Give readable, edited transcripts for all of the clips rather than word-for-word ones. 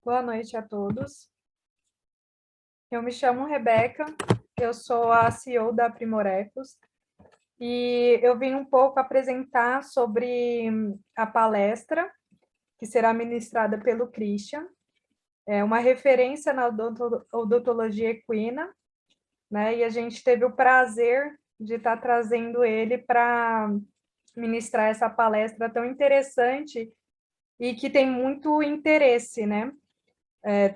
Boa noite a todos. Eu me chamo Rebeca, eu sou a CEO da Primorecos e eu vim um pouco apresentar sobre a palestra que será ministrada pelo Christian. É uma referência na odontologia equina, né? E a gente teve o prazer de estar trazendo ele para ministrar essa palestra tão interessante e que tem muito interesse, né?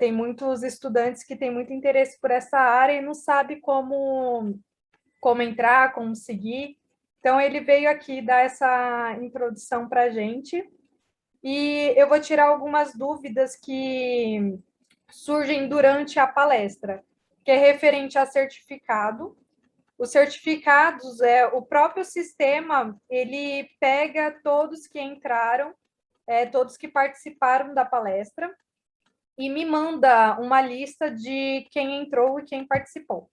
Tem muitos estudantes que têm muito interesse por essa área e não sabe como entrar, como seguir. Então, ele veio aqui dar essa introdução para a gente e eu vou tirar algumas dúvidas que surgem durante a palestra, que é referente a certificado. Os certificados, o próprio sistema, ele pega todos que entraram, todos que participaram da palestra, e me manda uma lista de quem entrou e quem participou.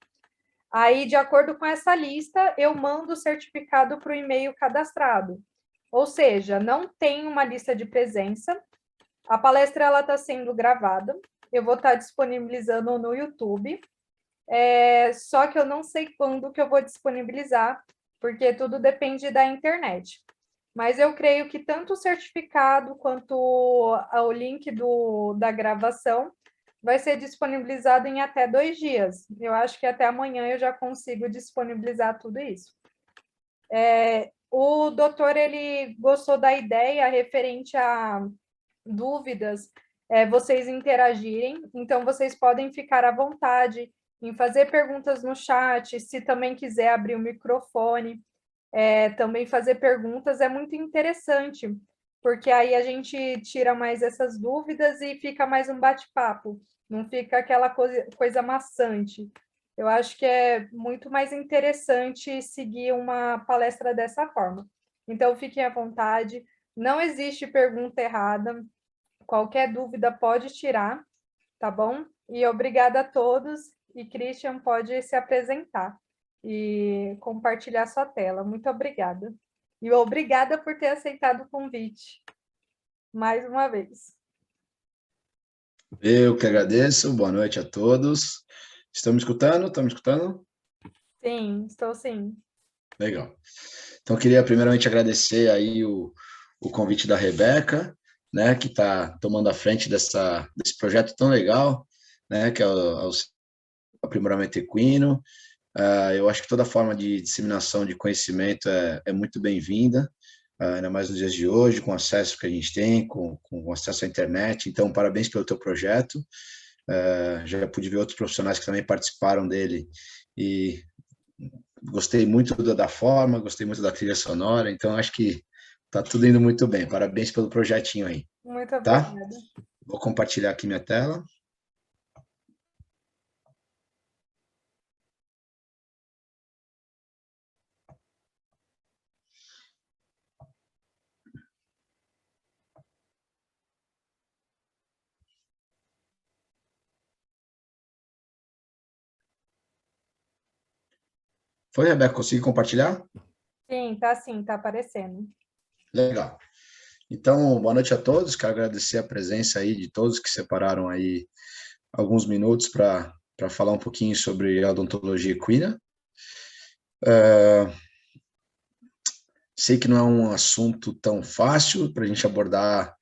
Aí, de acordo com essa lista, eu mando o certificado para o e-mail cadastrado. Ou seja, não tem uma lista de presença. A palestra está sendo gravada. Eu vou estar disponibilizando no YouTube. Só que eu não sei quando que eu vou disponibilizar, porque tudo depende da internet. Mas eu creio que tanto o certificado quanto o link da gravação vai ser disponibilizado em até 2 dias. Eu acho que até amanhã eu já consigo disponibilizar tudo isso. O doutor, ele gostou da ideia referente a dúvidas, vocês interagirem, então vocês podem ficar à vontade em fazer perguntas no chat, se também quiser abrir o microfone, também fazer perguntas é muito interessante, porque aí a gente tira mais essas dúvidas e fica mais um bate-papo, não fica aquela coisa maçante. Eu acho que é muito mais interessante seguir uma palestra dessa forma. Então, fiquem à vontade, não existe pergunta errada, qualquer dúvida pode tirar, tá bom? E obrigada a todos, e Christian pode se apresentar e compartilhar sua tela. Muito obrigada. E obrigada por ter aceitado o convite, mais uma vez. Eu que agradeço, boa noite a todos. Estão me escutando? Estão me escutando? Sim, estou sim. Legal. Então, eu queria primeiramente agradecer aí o convite da Rebeca, né, que está tomando a frente desse projeto tão legal, né, que é o aprimoramento equino. Eu acho que toda forma de disseminação de conhecimento é muito bem-vinda, ainda mais nos dias de hoje, com o acesso que a gente tem, com acesso à internet. Então, parabéns pelo teu projeto. Já pude ver outros profissionais que também participaram dele e gostei muito da forma, gostei muito da trilha sonora, então acho que tá tudo indo muito bem. Parabéns pelo projetinho aí, Muito tá? obrigada. Vou compartilhar aqui minha tela. Foi, Rebeca? Consegui compartilhar? Sim, tá aparecendo. Legal. Então, boa noite a todos. Quero agradecer a presença aí de todos que separaram aí alguns minutos para falar um pouquinho sobre a odontologia equina. Sei que não é um assunto tão fácil para a gente abordar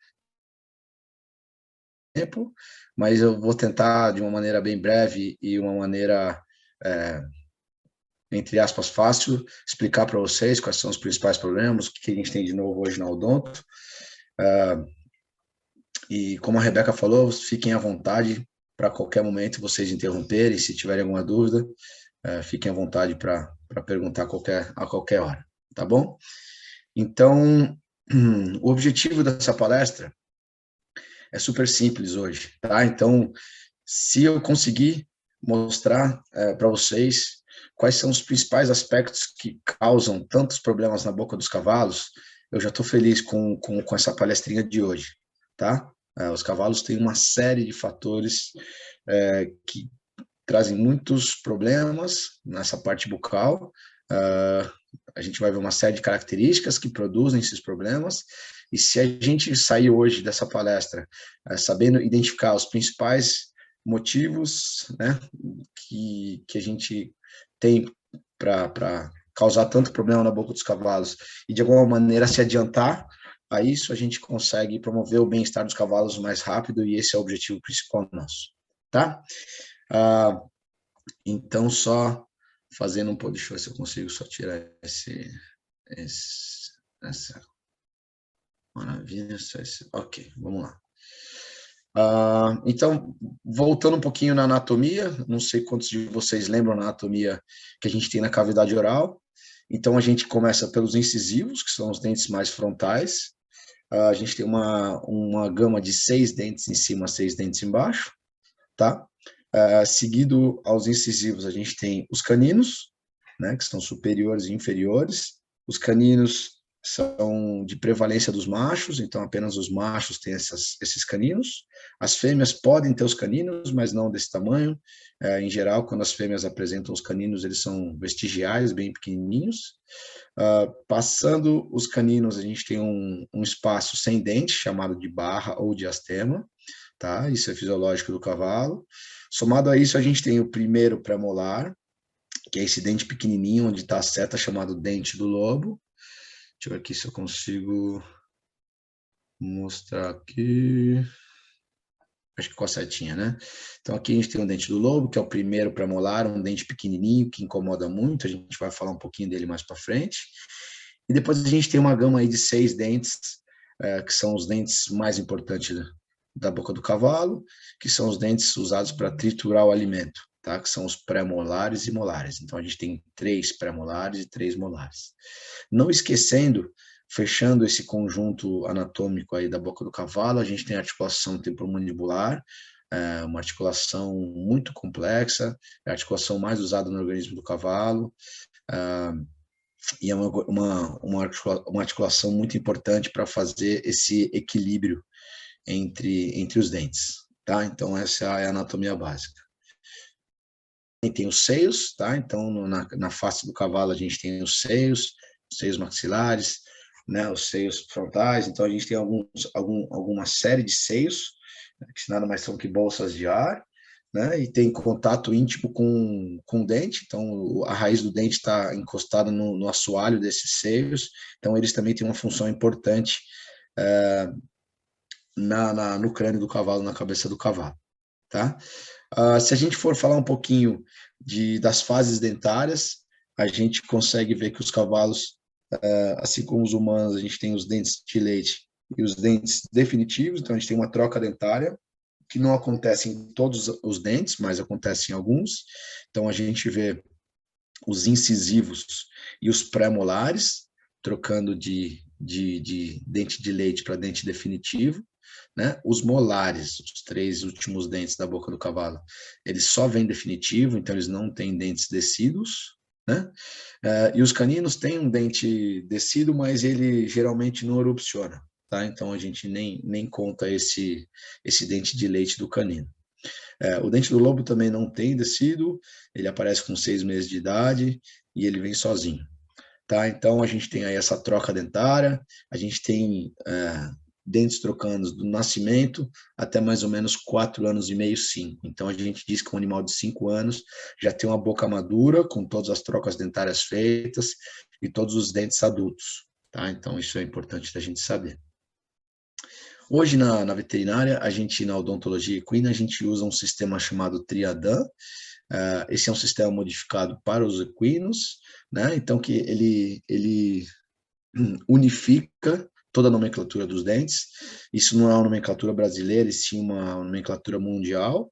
tempo, mas eu vou tentar de uma maneira bem breve e uma maneira, entre aspas, fácil, explicar para vocês quais são os principais problemas, o que a gente tem de novo hoje na Odonto. E como a Rebeca falou, fiquem à vontade para qualquer momento vocês interromperem, se tiverem alguma dúvida, fiquem à vontade para perguntar a qualquer hora, tá bom? Então, o objetivo dessa palestra é super simples hoje, tá? Então, se eu conseguir mostrar para vocês quais são os principais aspectos que causam tantos problemas na boca dos cavalos, eu já estou feliz com essa palestrinha de hoje, tá? Os cavalos têm uma série de fatores que trazem muitos problemas nessa parte bucal. A gente vai ver uma série de características que produzem esses problemas E se a gente sair hoje dessa palestra sabendo identificar os principais motivos, né, que a gente tem para causar tanto problema na boca dos cavalos e, de alguma maneira, se adiantar a isso, a gente consegue promover o bem-estar dos cavalos mais rápido e esse é o objetivo principal nosso, tá? Então, só fazendo um pouco, deixa eu ver se eu consigo só tirar essa maravilha, ok, vamos lá. Então, voltando um pouquinho na anatomia, não sei quantos de vocês lembram da anatomia que a gente tem na cavidade oral. Então, a gente começa pelos incisivos, que são os dentes mais frontais. A gente tem uma gama de 6 dentes em cima, 6 dentes embaixo, tá? Seguido aos incisivos, a gente tem os caninos, né, que são superiores e inferiores. Os caninos são de prevalência dos machos, então apenas os machos têm esses caninos. As fêmeas podem ter os caninos, mas não desse tamanho. Em geral, quando as fêmeas apresentam os caninos, eles são vestigiais, bem pequenininhos. Passando os caninos, a gente tem um espaço sem dente, chamado de barra ou diastema, tá? Isso é fisiológico do cavalo. Somado a isso, a gente tem o primeiro premolar, que é esse dente pequenininho, onde está a seta, chamado dente do lobo. Deixa eu ver aqui se eu consigo mostrar aqui. Acho que com a setinha, né? Então, aqui a gente tem o dente do lobo, que é o primeiro premolar, um dente pequenininho, que incomoda muito. A gente vai falar um pouquinho dele mais para frente. E depois a gente tem uma gama aí de 6 dentes, que são os dentes mais importantes da boca do cavalo, que são os dentes usados para triturar o alimento, tá? Que são os pré-molares e molares. Então, a gente tem 3 pré-molares e 3 molares. Não esquecendo, fechando esse conjunto anatômico aí da boca do cavalo, a gente tem a articulação temporomandibular, uma articulação muito complexa, é a articulação mais usada no organismo do cavalo, e é uma articulação muito importante para fazer esse equilíbrio entre os dentes, tá? Então, essa é a anatomia básica. Tem os seios, tá? Então, na face do cavalo, a gente tem os seios maxilares, né? Os seios frontais. Então, a gente tem alguma série de seios, né? Que nada mais são que bolsas de ar, né? E tem contato íntimo com o dente. Então, a raiz do dente está encostada no assoalho desses seios. Então, eles também têm uma função importante no crânio do cavalo, na cabeça do cavalo, tá? Se a gente for falar um pouquinho das fases dentárias, a gente consegue ver que os cavalos, assim como os humanos, a gente tem os dentes de leite e os dentes definitivos, então a gente tem uma troca dentária, que não acontece em todos os dentes, mas acontece em alguns. Então a gente vê os incisivos e os pré-molares, trocando de dente de leite para dente definitivo, né? Os molares, os 3 últimos dentes da boca do cavalo, eles só vêm definitivo, então eles não têm dentes decíduos, né? E os caninos têm um dente decíduo, mas ele geralmente não erupciona, tá? Então a gente nem conta esse dente de leite do canino. O dente do lobo também não tem decíduo, ele aparece com 6 meses de idade e ele vem sozinho, tá? Então a gente tem aí essa troca dentária, a gente tem dentes trocando do nascimento até mais ou menos 4 anos e meio, 5. Então a gente diz que um animal de 5 anos já tem uma boca madura, com todas as trocas dentárias feitas e todos os dentes adultos, tá? Então isso é importante da gente saber. Hoje, na veterinária, na odontologia equina, a gente usa um sistema chamado Triadan. Esse é um sistema modificado para os equinos, né? Então, que ele unifica toda a nomenclatura dos dentes. Isso não é uma nomenclatura brasileira, isso sim uma nomenclatura mundial.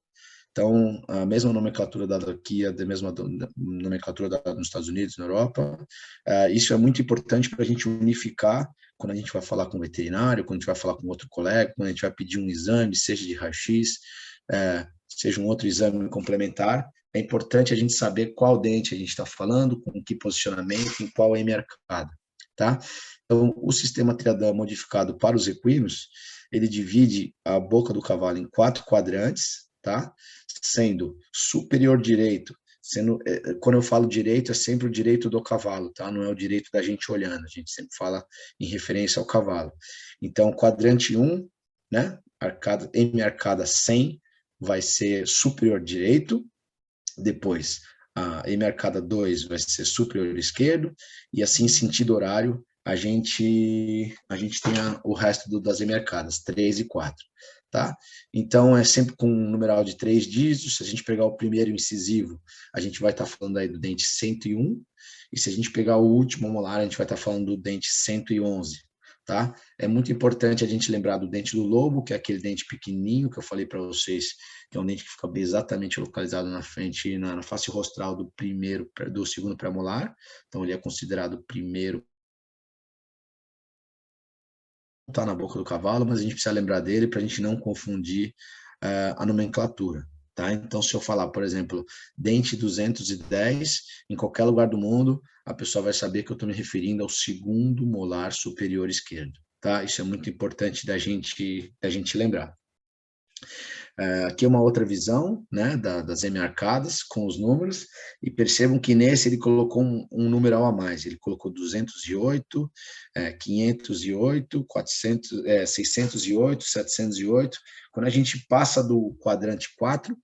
Então, a mesma nomenclatura dada aqui, a mesma nomenclatura dada nos Estados Unidos, na Europa. Isso é muito importante para a gente unificar quando a gente vai falar com o veterinário, quando a gente vai falar com outro colega, quando a gente vai pedir um exame, seja de raio-x, seja um outro exame complementar. É importante a gente saber qual dente a gente está falando, com que posicionamento, em qual arcada, tá? Então, o sistema Triadan modificado para os equinos, ele divide a boca do cavalo em 4 quadrantes, tá? Sendo superior direito Quando eu falo direito, é sempre o direito do cavalo, tá? Não é o direito da gente olhando, a gente sempre fala em referência ao cavalo. Então, quadrante 1, né? M arcada 100 vai ser superior direito, depois a M arcada 2 vai ser superior esquerdo, e assim, em sentido horário, a gente tem o resto das M arcadas, 3 e 4. Tá? Então, é sempre com um numeral de 3 dígitos. Se a gente pegar o primeiro incisivo, a gente vai estar falando aí do dente 101, e se a gente pegar o último molar, a gente vai estar falando do dente 111. Tá? É muito importante a gente lembrar do dente do lobo, que é aquele dente pequenininho que eu falei para vocês, que é um dente que fica exatamente localizado na frente, na face rostral do segundo premolar. Então, ele é considerado o primeiro, está na boca do cavalo, mas a gente precisa lembrar dele para a gente não confundir a nomenclatura. Tá? Então, se eu falar, por exemplo, dente 210, em qualquer lugar do mundo, a pessoa vai saber que eu estou me referindo ao segundo molar superior esquerdo. Tá? Isso é muito importante da gente lembrar. Aqui é uma outra visão, né, das M-arcadas com os números, e percebam que nesse ele colocou um numeral a mais, ele colocou 208, 508, 400, 608, 708. Quando a gente passa do quadrante 4,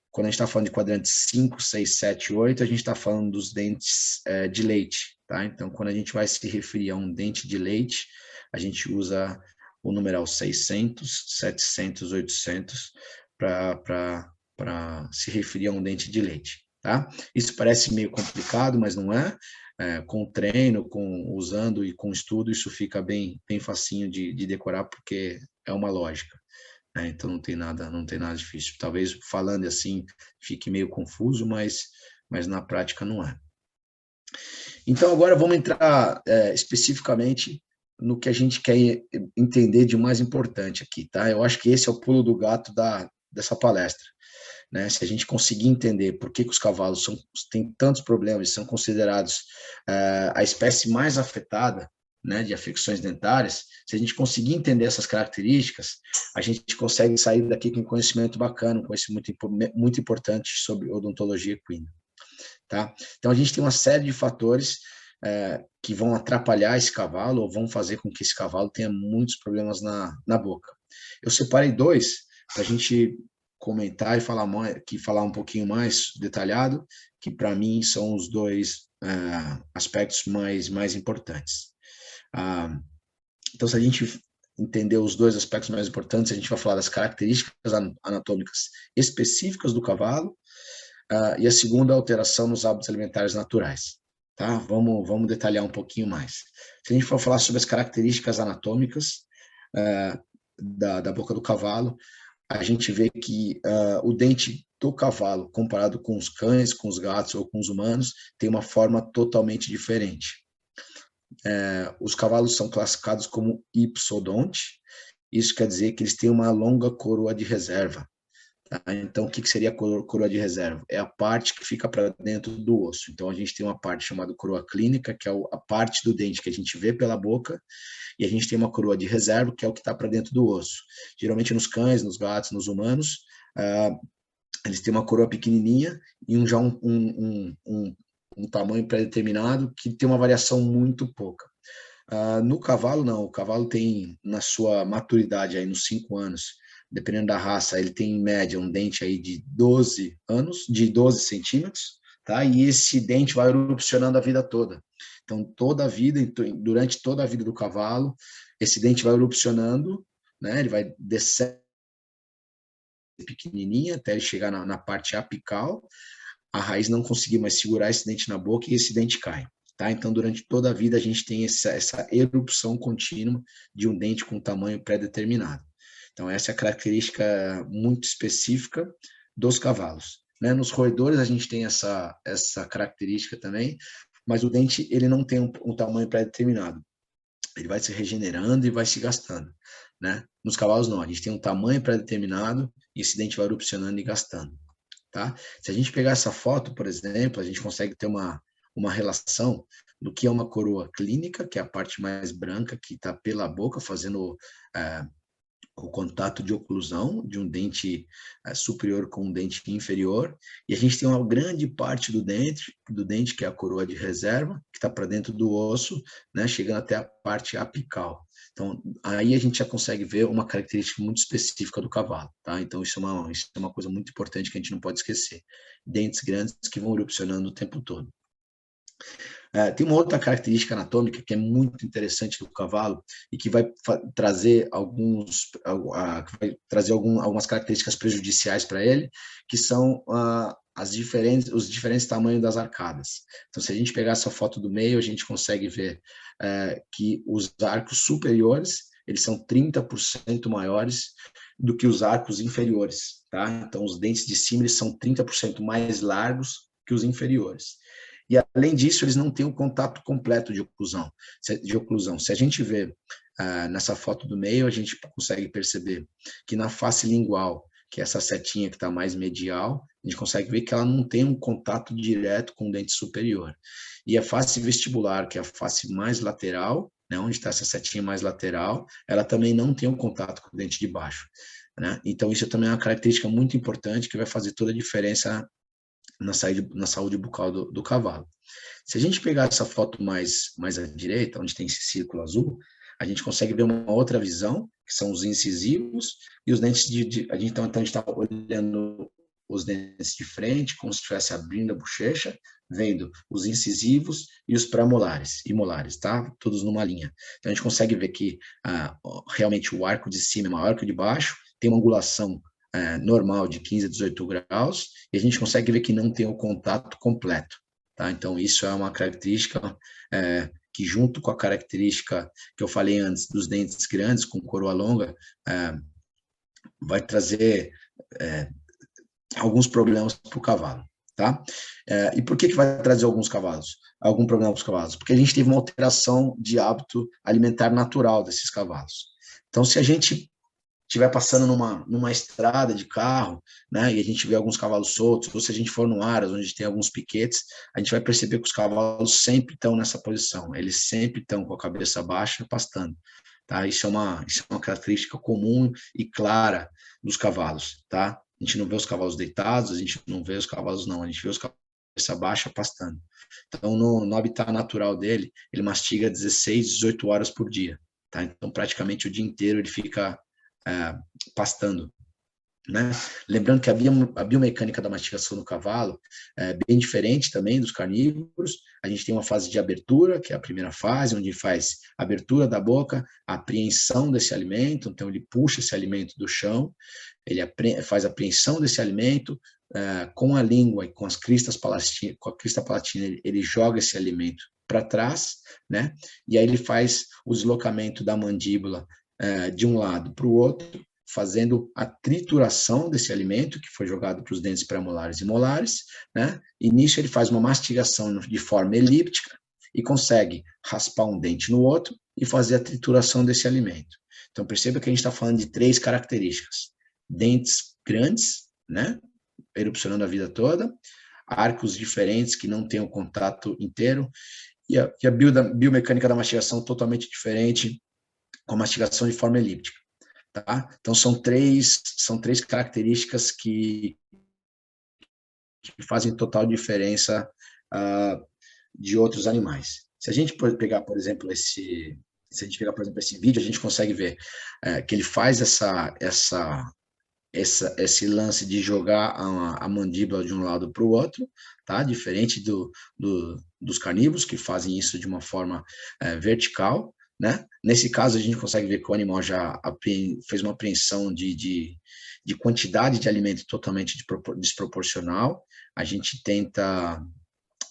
quando a gente está falando de quadrante 5, 6, 7, 8, a gente está falando dos dentes de leite, tá? Então, quando a gente vai se referir a um dente de leite, a gente usa o numeral 600, 700, 800 para se referir a um dente de leite, tá? Isso parece meio complicado, mas não é. Com treino, usando e com estudo, isso fica bem facinho de decorar, porque é uma lógica. Então não tem nada difícil. Talvez falando assim fique meio confuso, mas na prática não é. Então agora vamos entrar especificamente no que a gente quer entender de mais importante aqui, tá? Eu acho que esse é o pulo do gato dessa palestra, né? Se a gente conseguir entender por que os cavalos têm tantos problemas, são considerados a espécie mais afetada, né, de afecções dentárias, se a gente conseguir entender essas características, a gente consegue sair daqui com um conhecimento bacana, um conhecimento muito importante sobre odontologia equina. Tá? Então, a gente tem uma série de fatores que vão atrapalhar esse cavalo ou vão fazer com que esse cavalo tenha muitos problemas na boca. Eu separei dois para a gente comentar e falar um pouquinho mais detalhado, que para mim são os dois aspectos mais importantes. Então, se a gente entender os dois aspectos mais importantes, a gente vai falar das características anatômicas específicas do cavalo, e a segunda, alteração nos hábitos alimentares naturais. Tá? Vamos detalhar um pouquinho mais. Se a gente for falar sobre as características anatômicas da boca do cavalo, a gente vê que o dente do cavalo, comparado com os cães, com os gatos ou com os humanos, tem uma forma totalmente diferente. Os cavalos são classificados como ipsodonte, isso quer dizer que eles têm uma longa coroa de reserva. Tá? Então, o que seria a coroa de reserva? É a parte que fica para dentro do osso. Então, a gente tem uma parte chamada coroa clínica, que é a parte do dente que a gente vê pela boca, e a gente tem uma coroa de reserva, que é o que está para dentro do osso. Geralmente nos cães, nos gatos, nos humanos, eles têm uma coroa pequenininha e já um tamanho pré-determinado que tem uma variação muito pouca. No cavalo, não. O cavalo tem, na sua maturidade, aí, nos 5 anos, dependendo da raça, ele tem, em média, um dente aí de 12 centímetros, tá? E esse dente vai erupcionando a vida toda. Então, durante toda a vida do cavalo, esse dente vai erupcionando, né? Ele vai descendo pequenininha até ele chegar na parte apical, a raiz não conseguir mais segurar esse dente na boca e esse dente cai. Tá? Então, durante toda a vida, a gente tem essa erupção contínua de um dente com tamanho pré-determinado. Então, essa é a característica muito específica dos cavalos. Né? Nos roedores, a gente tem essa característica também, mas o dente ele não tem um tamanho pré-determinado. Ele vai se regenerando e vai se gastando. Né? Nos cavalos, não. A gente tem um tamanho pré-determinado e esse dente vai erupcionando e gastando. Tá? Se a gente pegar essa foto, por exemplo, a gente consegue ter uma relação do que é uma coroa clínica, que é a parte mais branca que está pela boca, fazendo o contato de oclusão de um dente superior com um dente inferior, e a gente tem uma grande parte do dente que é a coroa de reserva, que está para dentro do osso, né, chegando até a parte apical. Então, aí a gente já consegue ver uma característica muito específica do cavalo, tá? Então, isso é uma coisa muito importante que a gente não pode esquecer. Dentes grandes que vão erupcionando o tempo todo. Tem uma outra característica anatômica que é muito interessante do cavalo e que vai trazer algumas características prejudiciais para ele, que são os diferentes tamanhos das arcadas. Então, se a gente pegar essa foto do meio, a gente consegue ver que os arcos superiores, eles são 30% maiores do que os arcos inferiores, tá? Então, os dentes de cima, eles são 30% mais largos que os inferiores. E, além disso, eles não têm o contato completo de oclusão. Se a gente vê nessa foto do meio, a gente consegue perceber que na face lingual, que é essa setinha que está mais medial, a gente consegue ver que ela não tem um contato direto com o dente superior. E a face vestibular, que é a face mais lateral, né, onde está essa setinha mais lateral, ela também não tem um contato com o dente de baixo, né? Então, isso também é uma característica muito importante que vai fazer toda a diferença na saúde bucal do cavalo. Se a gente pegar essa foto mais à direita, onde tem esse círculo azul, a gente consegue ver uma outra visão, que são os incisivos e os dentes a gente está olhando os dentes de frente, como se estivesse abrindo a bochecha, vendo os incisivos e os pré-molares e molares, tá? Todos numa linha. Então, a gente consegue ver que realmente o arco de cima é maior que o de baixo, tem uma angulação normal de 15 a 18 graus, e a gente consegue ver que não tem o contato completo. Tá? Então, isso é uma característica que, junto com a característica que eu falei antes, dos dentes grandes com coroa longa, vai trazer alguns problemas para o cavalo. Tá? E por que vai trazer algum problema para os cavalos? Porque a gente teve uma alteração de hábito alimentar natural desses cavalos. Então, se a gente estiver passando numa estrada de carro, né, e a gente vê alguns cavalos soltos, ou se a gente for no Aras, onde tem alguns piquetes, a gente vai perceber que os cavalos sempre estão nessa posição, eles sempre estão com a cabeça baixa, pastando. Tá? Isso é uma característica comum e clara dos cavalos. Tá? A gente não vê os cavalos deitados, a gente não vê os cavalos não, a gente vê os cavalos com a cabeça baixa, pastando. Então, no habitat natural dele, ele mastiga 16, 18 horas por dia. Tá? Então, praticamente o dia inteiro ele fica pastando, né? Lembrando que a biomecânica da mastigação no cavalo é bem diferente também dos carnívoros. A gente tem uma fase de abertura, que é a primeira fase, onde faz a abertura da boca, a apreensão desse alimento, então ele puxa esse alimento do chão, ele faz a apreensão desse alimento, com a língua e com a crista palatina, ele joga esse alimento para trás, né? E aí ele faz o deslocamento da mandíbula de um lado para o outro, fazendo a trituração desse alimento que foi jogado para os dentes pré-molares e molares, né? E nisso ele faz uma mastigação de forma elíptica e consegue raspar um dente no outro e fazer a trituração desse alimento. Então perceba que a gente está falando de 3 características: dentes grandes, né? Erupcionando a vida toda, arcos diferentes que não têm o contato inteiro, e a biomecânica da mastigação totalmente diferente, com a mastigação de forma elíptica. Tá? Então, são três características que fazem total diferença de outros animais. Se a gente pegar, por exemplo, esse vídeo, a gente consegue ver que ele faz esse lance de jogar a mandíbula de um lado para o outro, tá? Diferente dos carnívoros, que fazem isso de uma forma vertical, né? Nesse caso, a gente consegue ver que o animal já fez uma apreensão de quantidade de alimento totalmente desproporcional.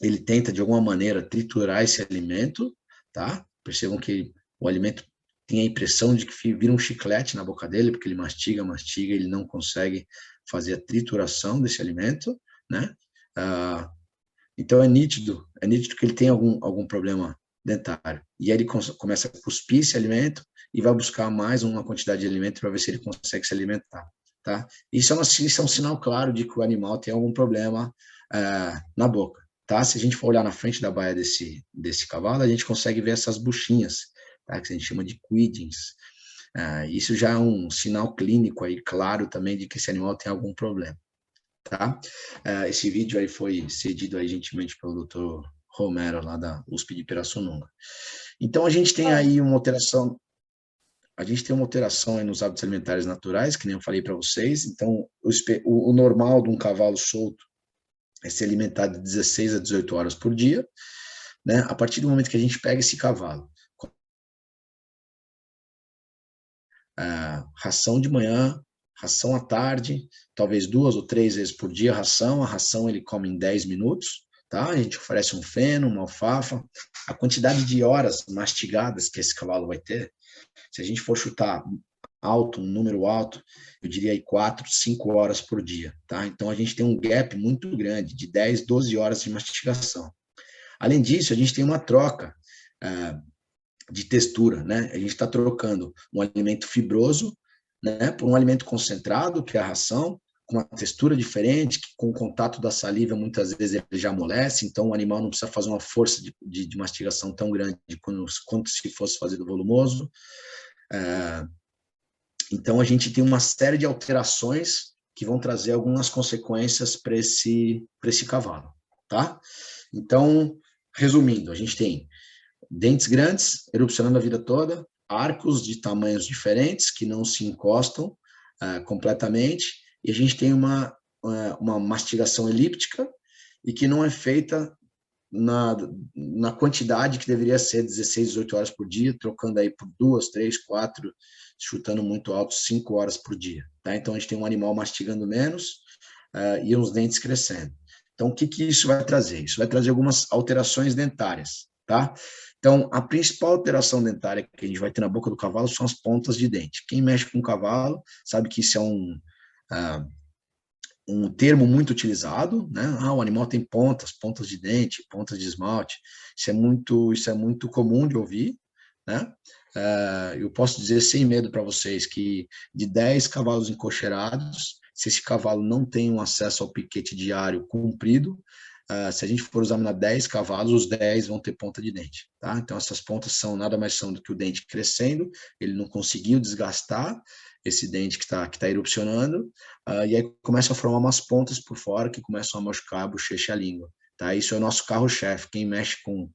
Ele tenta, de alguma maneira, triturar esse alimento, tá? Percebam que o alimento tem a impressão de que vira um chiclete na boca dele, porque ele mastiga, ele não consegue fazer a trituração desse alimento, né? Então é nítido que ele tem algum problema dentário. E aí ele começa a cuspir esse alimento e vai buscar mais uma quantidade de alimento para ver se ele consegue se alimentar, tá? Isso é um sinal claro de que o animal tem algum problema na boca, tá? Se a gente for olhar na frente da baia desse cavalo, a gente consegue ver essas buchinhas, tá? Que a gente chama de quidings. Isso já é um sinal clínico aí, claro, também, de que esse animal tem algum problema, tá? Esse vídeo aí foi cedido aí gentilmente pelo Dr. Romero, lá da USP de Pirassununga. Então, a gente tem aí uma alteração aí nos hábitos alimentares naturais, que nem eu falei para vocês. Então, o normal de um cavalo solto é se alimentar de 16 a 18 horas por dia, né? A partir do momento que a gente pega esse cavalo, ração de manhã, ração à tarde, talvez 2 ou 3 vezes por dia a ração ele come em 10 minutos, tá? A gente oferece um feno, uma alfafa, a quantidade de horas mastigadas que esse cavalo vai ter, se a gente for chutar alto, um número alto, eu diria aí 4, 5 horas por dia, tá? Então a gente tem um gap muito grande, de 10, 12 horas de mastigação. Além disso, a gente tem uma troca de textura, né? A gente está trocando um alimento fibroso, né, por um alimento concentrado, que é a ração, com uma textura diferente, que com o contato da saliva, muitas vezes ele já amolece, então o animal não precisa fazer uma força de mastigação tão grande quanto se fosse fazer do volumoso. Então, a gente tem uma série de alterações que vão trazer algumas consequências para esse cavalo, tá? Então, resumindo, a gente tem dentes grandes, erupcionando a vida toda, arcos de tamanhos diferentes, que não se encostam completamente, e a gente tem uma mastigação elíptica e que não é feita na quantidade que deveria ser 16, 18 horas por dia, trocando aí por 2, 3, 4, chutando muito alto, 5 horas por dia. Tá? Então, a gente tem um animal mastigando menos e os dentes crescendo. Então, o que isso vai trazer? Isso vai trazer algumas alterações dentárias, tá? Então, a principal alteração dentária que a gente vai ter na boca do cavalo são as pontas de dente. Quem mexe com o cavalo sabe que isso é um termo muito utilizado, né? O animal tem pontas de dente, pontas de esmalte. Isso é muito comum de ouvir, né? Eu posso dizer sem medo para vocês que de 10 cavalos encocheirados, se esse cavalo não tem um acesso ao piquete diário cumprido, se a gente for examinar 10 cavalos, os 10 vão ter ponta de dente, tá? Então, essas pontas nada mais são do que o dente crescendo, ele não conseguiu desgastar esse dente que está erupcionando, e aí começa a formar umas pontas por fora que começam a machucar a bochecha e a língua, tá? Isso é o nosso carro-chefe. Quem mexe com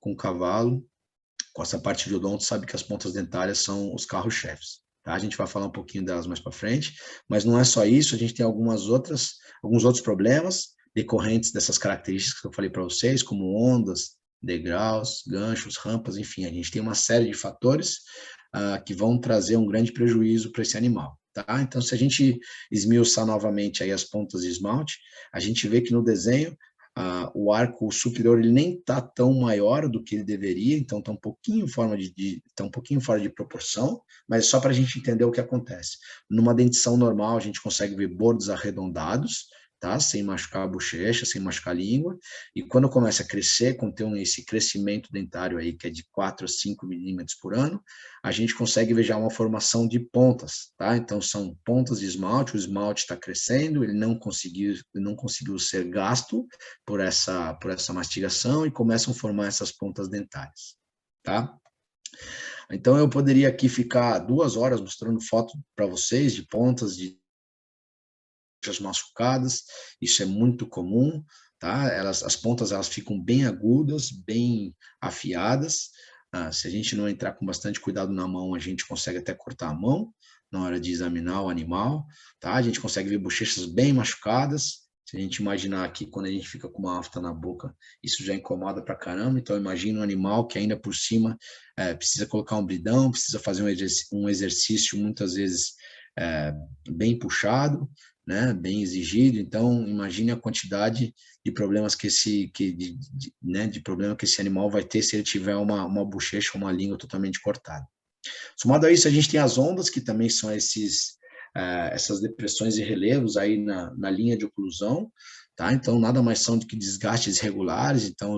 o cavalo, com essa parte de odonto, sabe que as pontas dentárias são os carros-chefes. Tá? A gente vai falar um pouquinho delas mais para frente, mas não é só isso, a gente tem alguns outros problemas decorrentes dessas características que eu falei para vocês, como ondas, degraus, ganchos, rampas, enfim, a gente tem uma série de fatores que vão trazer um grande prejuízo para esse animal. Tá? Então, se a gente esmiuçar novamente aí as pontas de esmalte, a gente vê que no desenho o arco superior ele nem está tão maior do que ele deveria, então está um pouquinho tá um pouquinho fora de proporção, mas só para a gente entender o que acontece. Numa dentição normal, a gente consegue ver bordos arredondados, tá? Sem machucar a bochecha, sem machucar a língua, e quando começa a crescer, quando tem esse crescimento dentário aí, que é de 4 a 5 milímetros por ano, a gente consegue ver já uma formação de pontas, tá? Então, são pontas de esmalte, o esmalte está crescendo, ele não conseguiu ser gasto por essa mastigação e começam a formar essas pontas dentárias, tá? Então, eu poderia aqui ficar 2 horas mostrando foto para vocês de pontas de machucadas, isso é muito comum, tá? As pontas elas ficam bem agudas, bem afiadas. Se a gente não entrar com bastante cuidado na mão, a gente consegue até cortar a mão na hora de examinar o animal, tá? A gente consegue ver bochechas bem machucadas. Se a gente imaginar aqui, quando a gente fica com uma afta na boca, isso já incomoda pra caramba. Então, imagina um animal que ainda por cima precisa colocar um bridão, precisa fazer um exercício muitas vezes bem puxado, né, bem exigido. Então, imagine a quantidade de problemas que de problema que esse animal vai ter se ele tiver uma bochecha, uma língua totalmente cortada. Somado a isso, a gente tem as ondas, que também são essas depressões e relevos aí na linha de oclusão, tá? Então, nada mais são do que desgastes irregulares, então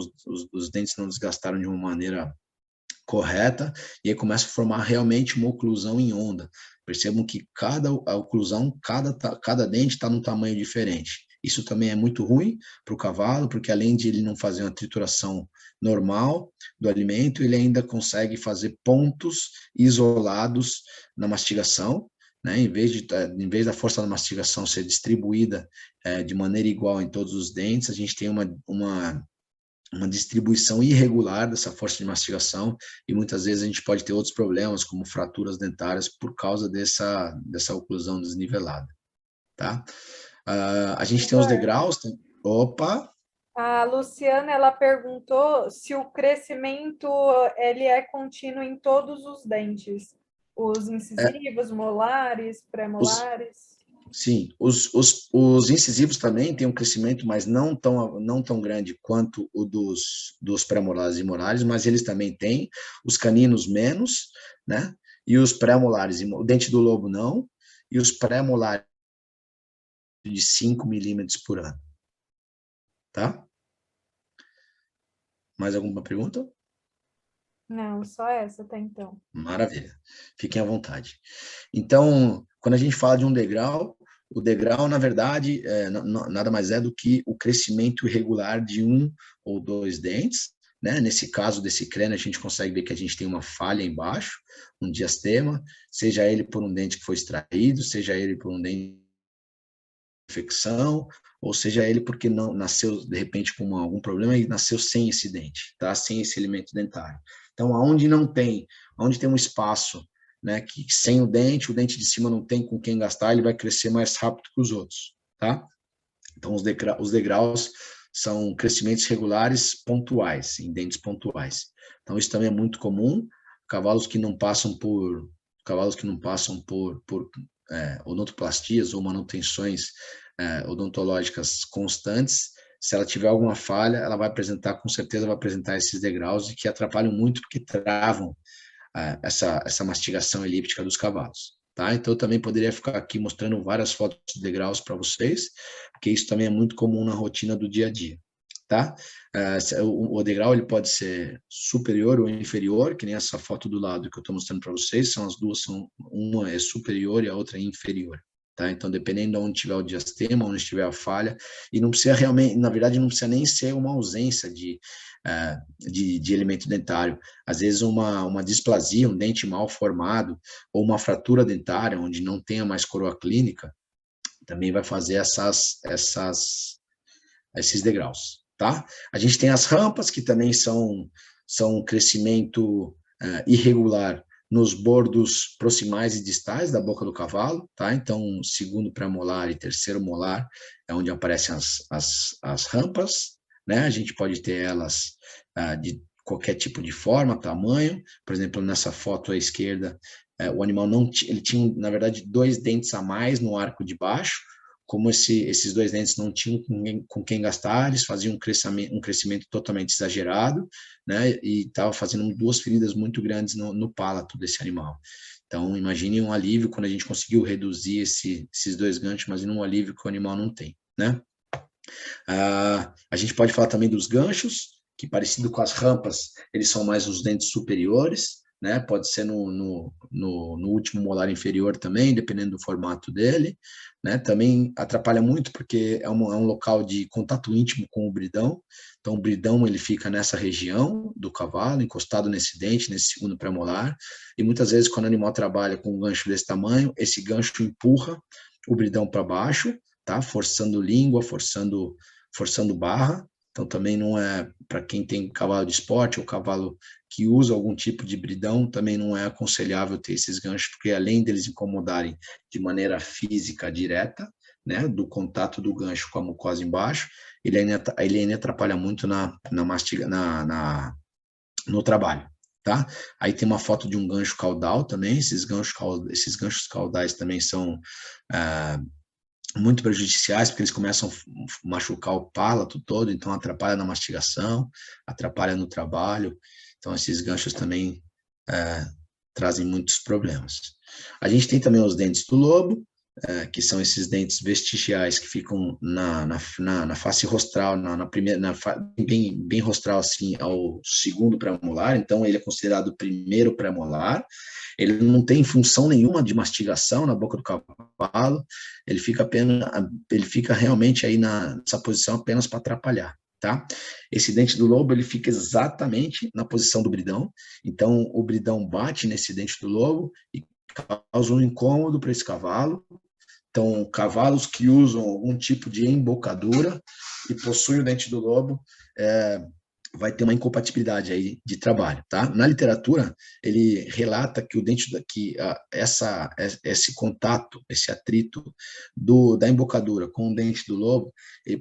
os dentes não desgastaram de uma maneira correta, e aí começa a formar realmente uma oclusão em onda. Percebam que cada oclusão, cada dente está num tamanho diferente. Isso também é muito ruim para o cavalo, porque além de ele não fazer uma trituração normal do alimento, ele ainda consegue fazer pontos isolados na mastigação, né? Em vez da força da mastigação ser distribuída de maneira igual em todos os dentes, a gente tem uma distribuição irregular dessa força de mastigação e muitas vezes a gente pode ter outros problemas, como fraturas dentárias, por causa dessa oclusão desnivelada, tá? A gente tem os degraus... Opa! A Luciana, ela perguntou se o crescimento ele é contínuo em todos os dentes, os incisivos, molares, pré-molares. Sim, os incisivos também têm um crescimento, mas não tão grande quanto o dos pré-molares e molares, mas eles também têm, os caninos menos, né? E os pré-molares, o dente do lobo não, e os pré-molares de 5 milímetros por ano, tá? Mais alguma pergunta? Não, só essa até então. Maravilha, fiquem à vontade. Então, quando a gente fala de um degrau, o degrau, na verdade, nada mais é do que o crescimento irregular de um ou dois dentes, né? Nesse caso desse crânio, a gente consegue ver que a gente tem uma falha embaixo, um diastema, seja ele por um dente que foi extraído, seja ele por um dente de infecção, ou seja ele porque não nasceu, de repente, com algum problema e nasceu sem esse dente, tá? Sem esse elemento dentário. Então, onde tem um espaço, né, que sem o dente de cima não tem com quem gastar, ele vai crescer mais rápido que os outros, tá? Então, os degraus são crescimentos regulares pontuais, em dentes pontuais. Então, isso também é muito comum. Cavalos que não passam por odontoplastias ou manutenções odontológicas constantes, se ela tiver alguma falha, ela vai apresentar, com certeza vai apresentar esses degraus e que atrapalham muito porque travam essa mastigação elíptica dos cavalos. Tá? Então, eu também poderia ficar aqui mostrando várias fotos de degraus para vocês, porque isso também é muito comum na rotina do dia a dia. Tá? O degrau ele pode ser superior ou inferior, que nem essa foto do lado que eu estou mostrando para vocês, são as duas, uma é superior e a outra é inferior. Tá? Então, dependendo de onde tiver o diastema, onde estiver a falha, e não precisa realmente, na verdade, não precisa nem ser uma ausência de elemento dentário. Às vezes, uma displasia, um dente mal formado, ou uma fratura dentária, onde não tenha mais coroa clínica, também vai fazer esses degraus. Tá? A gente tem as rampas, que também são um crescimento irregular nos bordos proximais e distais da boca do cavalo, tá? Então, segundo pré-molar e terceiro molar é onde aparecem as rampas, né? A gente pode ter elas de qualquer tipo de forma, tamanho. Por exemplo, nessa foto à esquerda, o animal ele tinha, na verdade, 2 dentes a mais no arco de baixo. Como esses 2 dentes não tinham com quem gastar, eles faziam um crescimento totalmente exagerado, né? E estava fazendo 2 feridas muito grandes no palato desse animal. Então, imagine um alívio quando a gente conseguiu reduzir esses 2 ganchos, mas um alívio que o animal não tem, né? A gente pode falar também dos ganchos, que parecido com as rampas, eles são mais os dentes superiores, né? Pode ser no último molar inferior também, dependendo do formato dele, né? Também atrapalha muito porque é um local de contato íntimo com o bridão. Então, o bridão ele fica nessa região do cavalo, encostado nesse dente, nesse segundo pré-molar, e muitas vezes quando o animal trabalha com um gancho desse tamanho, esse gancho empurra o bridão para baixo, tá? Forçando língua, forçando barra. Então, também não é, para quem tem cavalo de esporte ou cavalo que usa algum tipo de bridão, também não é aconselhável ter esses ganchos, porque além deles incomodarem de maneira física direta, né, do contato do gancho com a mucosa embaixo, ele ainda atrapalha muito no trabalho. Tá? Aí tem uma foto de um gancho caudal também, esses ganchos caudais também são muito prejudiciais, porque eles começam a machucar o palato todo, então atrapalha na mastigação, atrapalha no trabalho. Então, esses ganchos também trazem muitos problemas. A gente tem também os dentes do lobo, que são esses dentes vestigiais que ficam na face rostral, na primeira, bem rostral, assim, ao segundo premolar. Então, ele é considerado o primeiro premolar. Ele não tem função nenhuma de mastigação na boca do cavalo, ele fica realmente aí nessa posição apenas para atrapalhar. Tá? Esse dente do lobo, ele fica exatamente na posição do bridão, então o bridão bate nesse dente do lobo e causa um incômodo para esse cavalo. Então, cavalos que usam algum tipo de embocadura e possuem o dente do lobo, vai ter uma incompatibilidade aí de trabalho, tá? Na literatura, ele relata que o dente, esse contato, esse atrito da embocadura com o dente do lobo, ele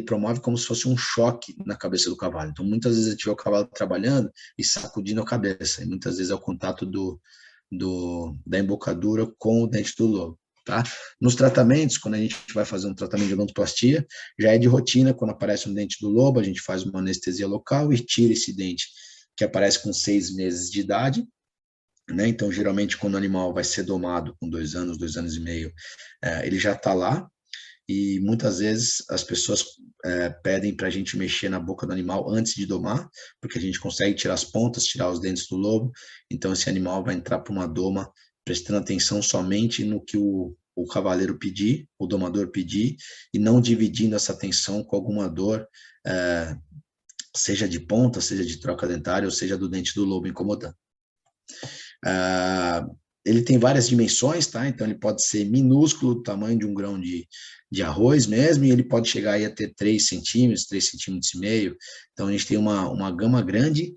promove como se fosse um choque na cabeça do cavalo. Então, muitas vezes a gente vê o cavalo trabalhando e sacudindo a cabeça, e muitas vezes é o contato da embocadura com o dente do lobo. Tá? Nos tratamentos, quando a gente vai fazer um tratamento de odontoplastia, já é de rotina, quando aparece um dente do lobo, a gente faz uma anestesia local e tira esse dente que aparece com 6 meses de idade, né? Então, geralmente, quando o animal vai ser domado com 2 anos, 2 anos e meio, ele já está lá, e muitas vezes as pessoas pedem para a gente mexer na boca do animal antes de domar, porque a gente consegue tirar as pontas, tirar os dentes do lobo, então esse animal vai entrar para uma doma prestando atenção somente no que o cavaleiro pedir, o domador pedir, e não dividindo essa atenção com alguma dor, seja de ponta, seja de troca dentária, ou seja do dente do lobo incomodando. Ele tem várias dimensões, tá? Então ele pode ser minúsculo, do tamanho de um grão de arroz mesmo, e ele pode chegar aí a ter 3 centímetros, 3 centímetros e meio. Então a gente tem uma gama grande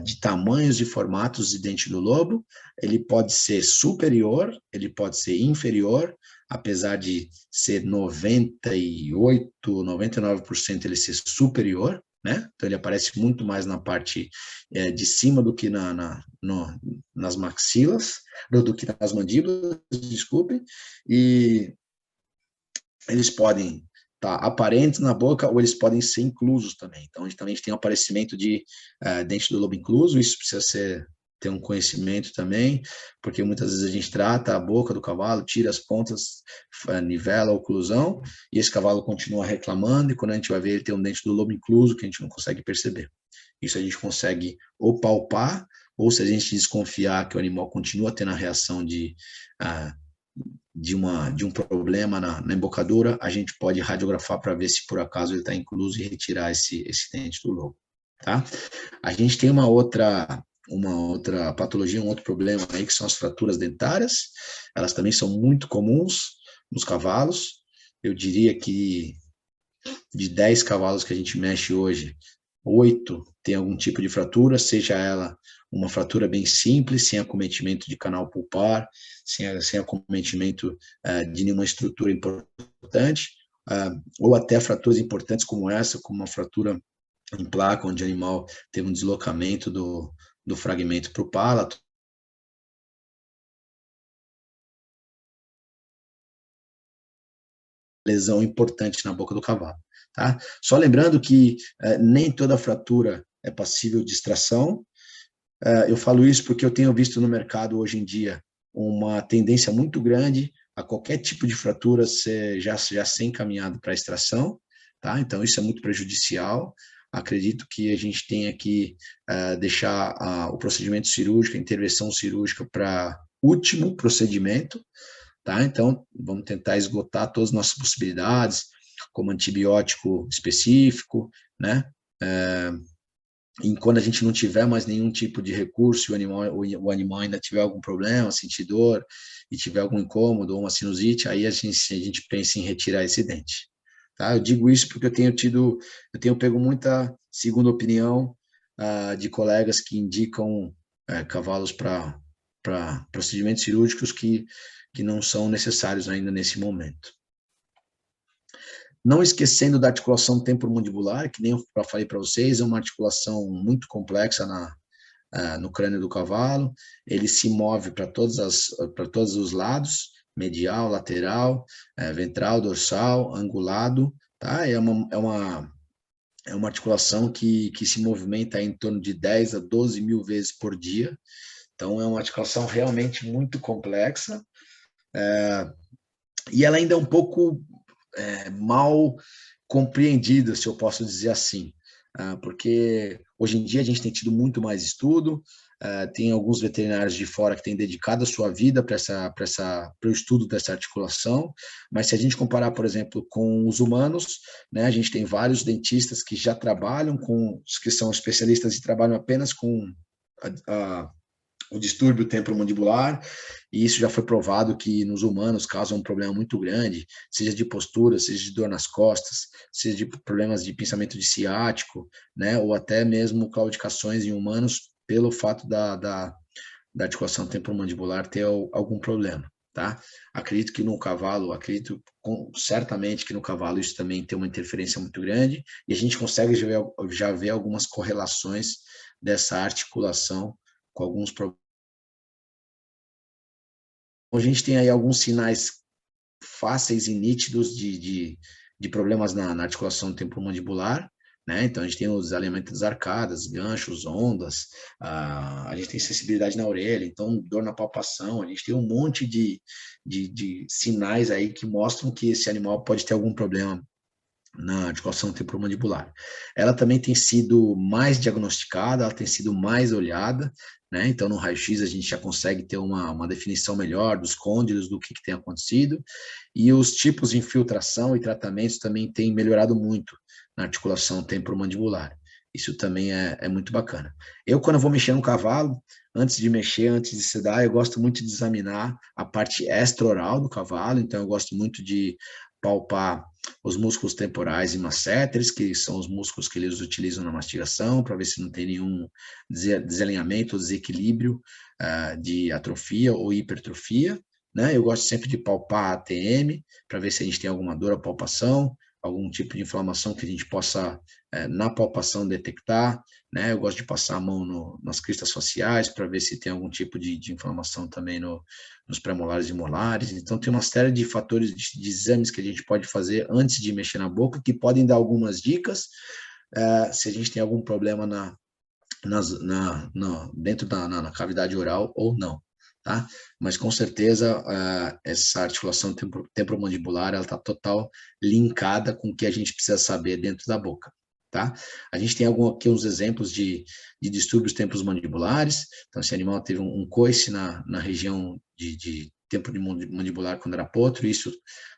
de tamanhos e formatos de dente do lobo. Ele pode ser superior, ele pode ser inferior, apesar de ser 98, 99% ele ser superior, né? Então ele aparece muito mais na parte de cima do que nas maxilas, do que nas mandíbulas, desculpe, e eles podem estar aparentes na boca ou eles podem ser inclusos também. Então, a gente também tem o aparecimento de dente do lobo incluso, isso precisa ter um conhecimento também, porque muitas vezes a gente trata a boca do cavalo, tira as pontas, nivela a oclusão, e esse cavalo continua reclamando, e quando a gente vai ver, ele tem um dente do lobo incluso que a gente não consegue perceber. Isso a gente consegue ou palpar, ou se a gente desconfiar que o animal continua tendo a reação de um problema na embocadura, a gente pode radiografar para ver se por acaso ele está incluso e retirar esse dente do lobo. Tá? A gente tem uma outra patologia, um outro problema aí, que são as fraturas dentárias. Elas também são muito comuns nos cavalos. Eu diria que de 10 cavalos que a gente mexe hoje, 8 tem algum tipo de fratura, seja ela uma fratura bem simples, sem acometimento de canal pulpar, sem acometimento de nenhuma estrutura importante, ou até fraturas importantes como essa, como uma fratura em placa, onde o animal teve um deslocamento do fragmento para o palato. Lesão importante na boca do cavalo. Tá? Só lembrando que nem toda fratura é passível de extração. Eu falo isso porque eu tenho visto no mercado hoje em dia uma tendência muito grande a qualquer tipo de fratura já ser encaminhado para extração. Tá? Então, isso é muito prejudicial. Acredito que a gente tenha que deixar o procedimento cirúrgico, a intervenção cirúrgica para último procedimento. Tá? Então, vamos tentar esgotar todas as nossas possibilidades, como antibiótico específico, né? E quando a gente não tiver mais nenhum tipo de recurso, o animal ainda tiver algum problema, sentir dor, e tiver algum incômodo ou uma sinusite, aí a gente pensa em retirar esse dente. Tá? Eu digo isso porque eu tenho pego muita segunda opinião de colegas que indicam cavalos para procedimentos cirúrgicos que não são necessários ainda nesse momento. Não esquecendo da articulação temporomandibular, que nem eu falei para vocês, é uma articulação muito complexa no crânio do cavalo. Ele se move para todos os lados, medial, lateral, ventral, dorsal, angulado. Tá? É uma articulação que se movimenta em torno de 10 a 12 mil vezes por dia. Então, é uma articulação realmente muito complexa. e ela ainda é um pouco mal compreendida, se eu posso dizer assim, porque hoje em dia a gente tem tido muito mais estudo, tem alguns veterinários de fora que têm dedicado a sua vida para o estudo dessa articulação, mas se a gente comparar, por exemplo, com os humanos, né, a gente tem vários dentistas que já trabalham com, que são especialistas e trabalham apenas com o distúrbio temporomandibular, e isso já foi provado que nos humanos causa um problema muito grande, seja de postura, seja de dor nas costas, seja de problemas de pensamento de ciático, né, ou até mesmo claudicações em humanos pelo fato da articulação temporomandibular ter algum problema, tá? Acredito que no cavalo, certamente que no cavalo isso também tem uma interferência muito grande, e a gente consegue já ver algumas correlações dessa articulação com alguns problemas. A gente tem aí alguns sinais fáceis e nítidos de problemas na articulação temporomandibular, né? Então, a gente tem os alinhamentos das arcadas, ganchos, ondas, a gente tem sensibilidade na orelha, então, dor na palpação, a gente tem um monte de sinais aí que mostram que esse animal pode ter algum problema na articulação temporomandibular. Ela também tem sido mais diagnosticada, ela tem sido mais olhada, né? Então, no raio-x, a gente já consegue ter uma definição melhor dos côndilos, do que tem acontecido, e os tipos de infiltração e tratamentos também têm melhorado muito na articulação temporomandibular. Isso também é muito bacana. Eu, quando eu vou mexer no cavalo, antes de sedar, eu gosto muito de examinar a parte extra-oral do cavalo, então eu gosto muito de palpar os músculos temporais e masséteres, que são os músculos que eles utilizam na mastigação, para ver se não tem nenhum desalinhamento ou desequilíbrio de atrofia ou hipertrofia, né? Eu gosto sempre de palpar a ATM, para ver se a gente tem alguma dor à palpação, algum tipo de inflamação que a gente possa, na palpação, detectar, né? Eu gosto de passar a mão nas cristas faciais, para ver se tem algum tipo de inflamação também nos premolares e molares. Então, tem uma série de fatores de exames que a gente pode fazer antes de mexer na boca, que podem dar algumas dicas, se a gente tem algum problema dentro na cavidade oral ou não, tá? Mas, com certeza, essa articulação temporomandibular, ela está total linkada com o que a gente precisa saber dentro da boca, tá? A gente tem aqui uns exemplos de distúrbios temporomandibulares. Então, esse animal teve um coice na região de temporomandibular quando era potro, e isso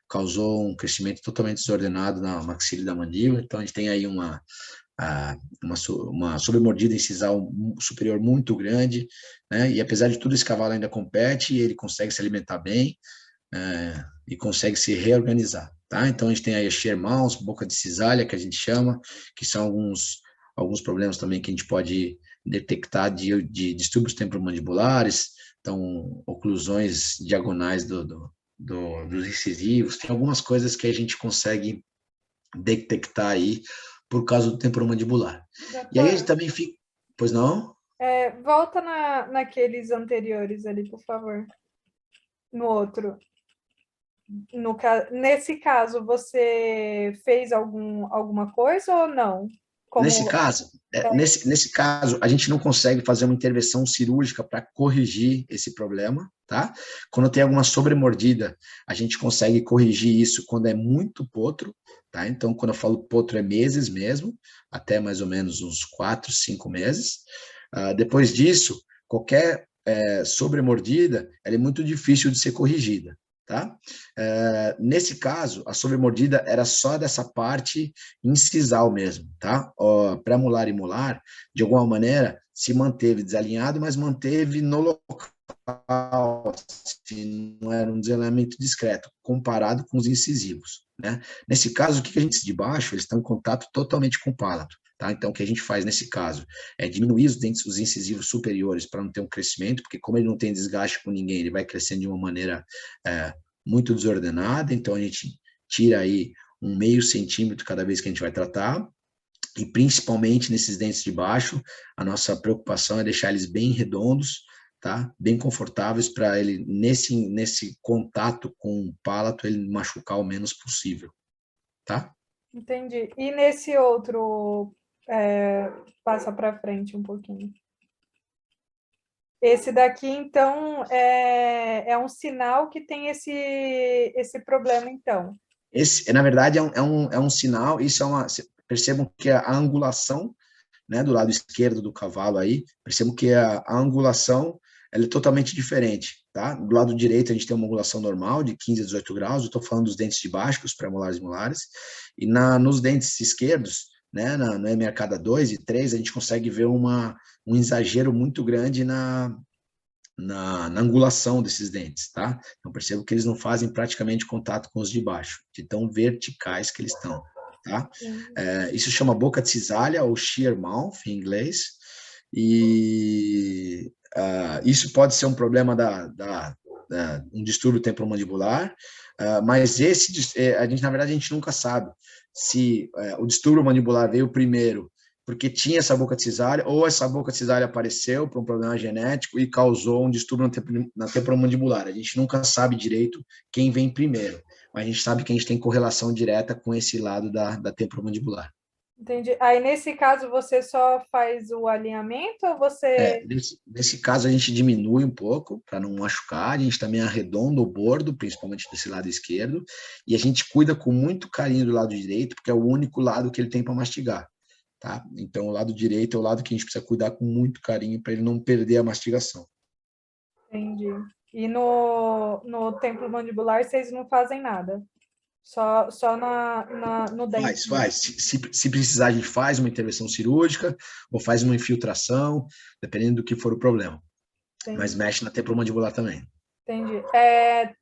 causou um crescimento totalmente desordenado na maxila da mandíbula. Então, a gente tem aí uma sobremordida incisal superior muito grande, né? E apesar de tudo, esse cavalo ainda compete, ele consegue se alimentar bem, e consegue se reorganizar, tá? Então, a gente tem aí a Shermans, boca de cisalha, que a gente chama, que são alguns problemas também que a gente pode detectar de distúrbios temporomandibulares, então, oclusões diagonais dos incisivos, tem algumas coisas que a gente consegue detectar aí por causa do temporomandibular. E aí a gente Doutor, também fica... Pois não? volta naqueles anteriores ali, por favor. No outro. Nesse caso, você fez alguma coisa ou não? Nesse Como caso, nesse caso, a gente não consegue fazer uma intervenção cirúrgica para corrigir esse problema, tá? Quando tem alguma sobremordida, a gente consegue corrigir isso quando é muito potro, tá? Então, quando eu falo potro, é meses mesmo, até mais ou menos uns 4, 5 meses. Depois disso, qualquer sobremordida, ela é muito difícil de ser corrigida, tá? Nesse caso, a sobremordida era só dessa parte incisal mesmo, tá? Pré-molar e molar, de alguma maneira, se manteve desalinhado, mas manteve no local, assim, não era um desalinhamento discreto, comparado com os incisivos, né? Nesse caso, o que a gente diz de baixo, eles estão em contato totalmente com o palato, tá? Então, o que a gente faz nesse caso é diminuir os dentes, os incisivos superiores para não ter um crescimento, porque como ele não tem desgaste com ninguém, ele vai crescendo de uma maneira muito desordenada, então a gente tira aí 1/2 centímetro cada vez que a gente vai tratar, e principalmente nesses dentes de baixo, a nossa preocupação é deixar eles bem redondos, tá? Bem confortáveis, para ele, nesse contato com o palato, ele machucar o menos possível, tá? Entendi. E nesse outro, passa para frente um pouquinho. Esse daqui, então, é um sinal que tem esse problema, então. Esse, na verdade, é um sinal, isso é uma, percebam que a angulação, né, do lado esquerdo do cavalo aí, percebam que a angulação ela é totalmente diferente, tá? Do lado direito a gente tem uma angulação normal de 15 a 18 graus, eu estou falando dos dentes de baixo, os pré-molares e molares, e nos dentes esquerdos, né, no M arcada 2 e 3, a gente consegue ver um exagero muito grande na angulação desses dentes, tá? Então, percebo que eles não fazem praticamente contato com os de baixo, de tão verticais que eles estão, tá? Isso chama boca de cisalha, ou shear mouth, em inglês, e isso pode ser um problema um distúrbio temporomandibular, mas a gente, na verdade, a gente nunca sabe se o distúrbio mandibular veio primeiro porque tinha essa boca de cisárea, ou essa boca de cisárea apareceu por um problema genético e causou um distúrbio na temporomandibular. A gente nunca sabe direito quem vem primeiro, mas a gente sabe que a gente tem correlação direta com esse lado da temporomandibular. Entendi. Aí, nesse caso, você só faz o alinhamento ou você... Nesse caso, a gente diminui um pouco para não machucar, a gente também arredonda o bordo, principalmente desse lado esquerdo, e a gente cuida com muito carinho do lado direito, porque é o único lado que ele tem para mastigar. Tá? Então, o lado direito é o lado que a gente precisa cuidar com muito carinho para ele não perder a mastigação. Entendi. E no templo mandibular vocês não fazem nada? Só no dente Faz. mesmo? Se precisar, a gente faz uma intervenção cirúrgica ou faz uma infiltração, dependendo do que for o problema. Mas Entendi. mexe na temporomandibular também. Entendi.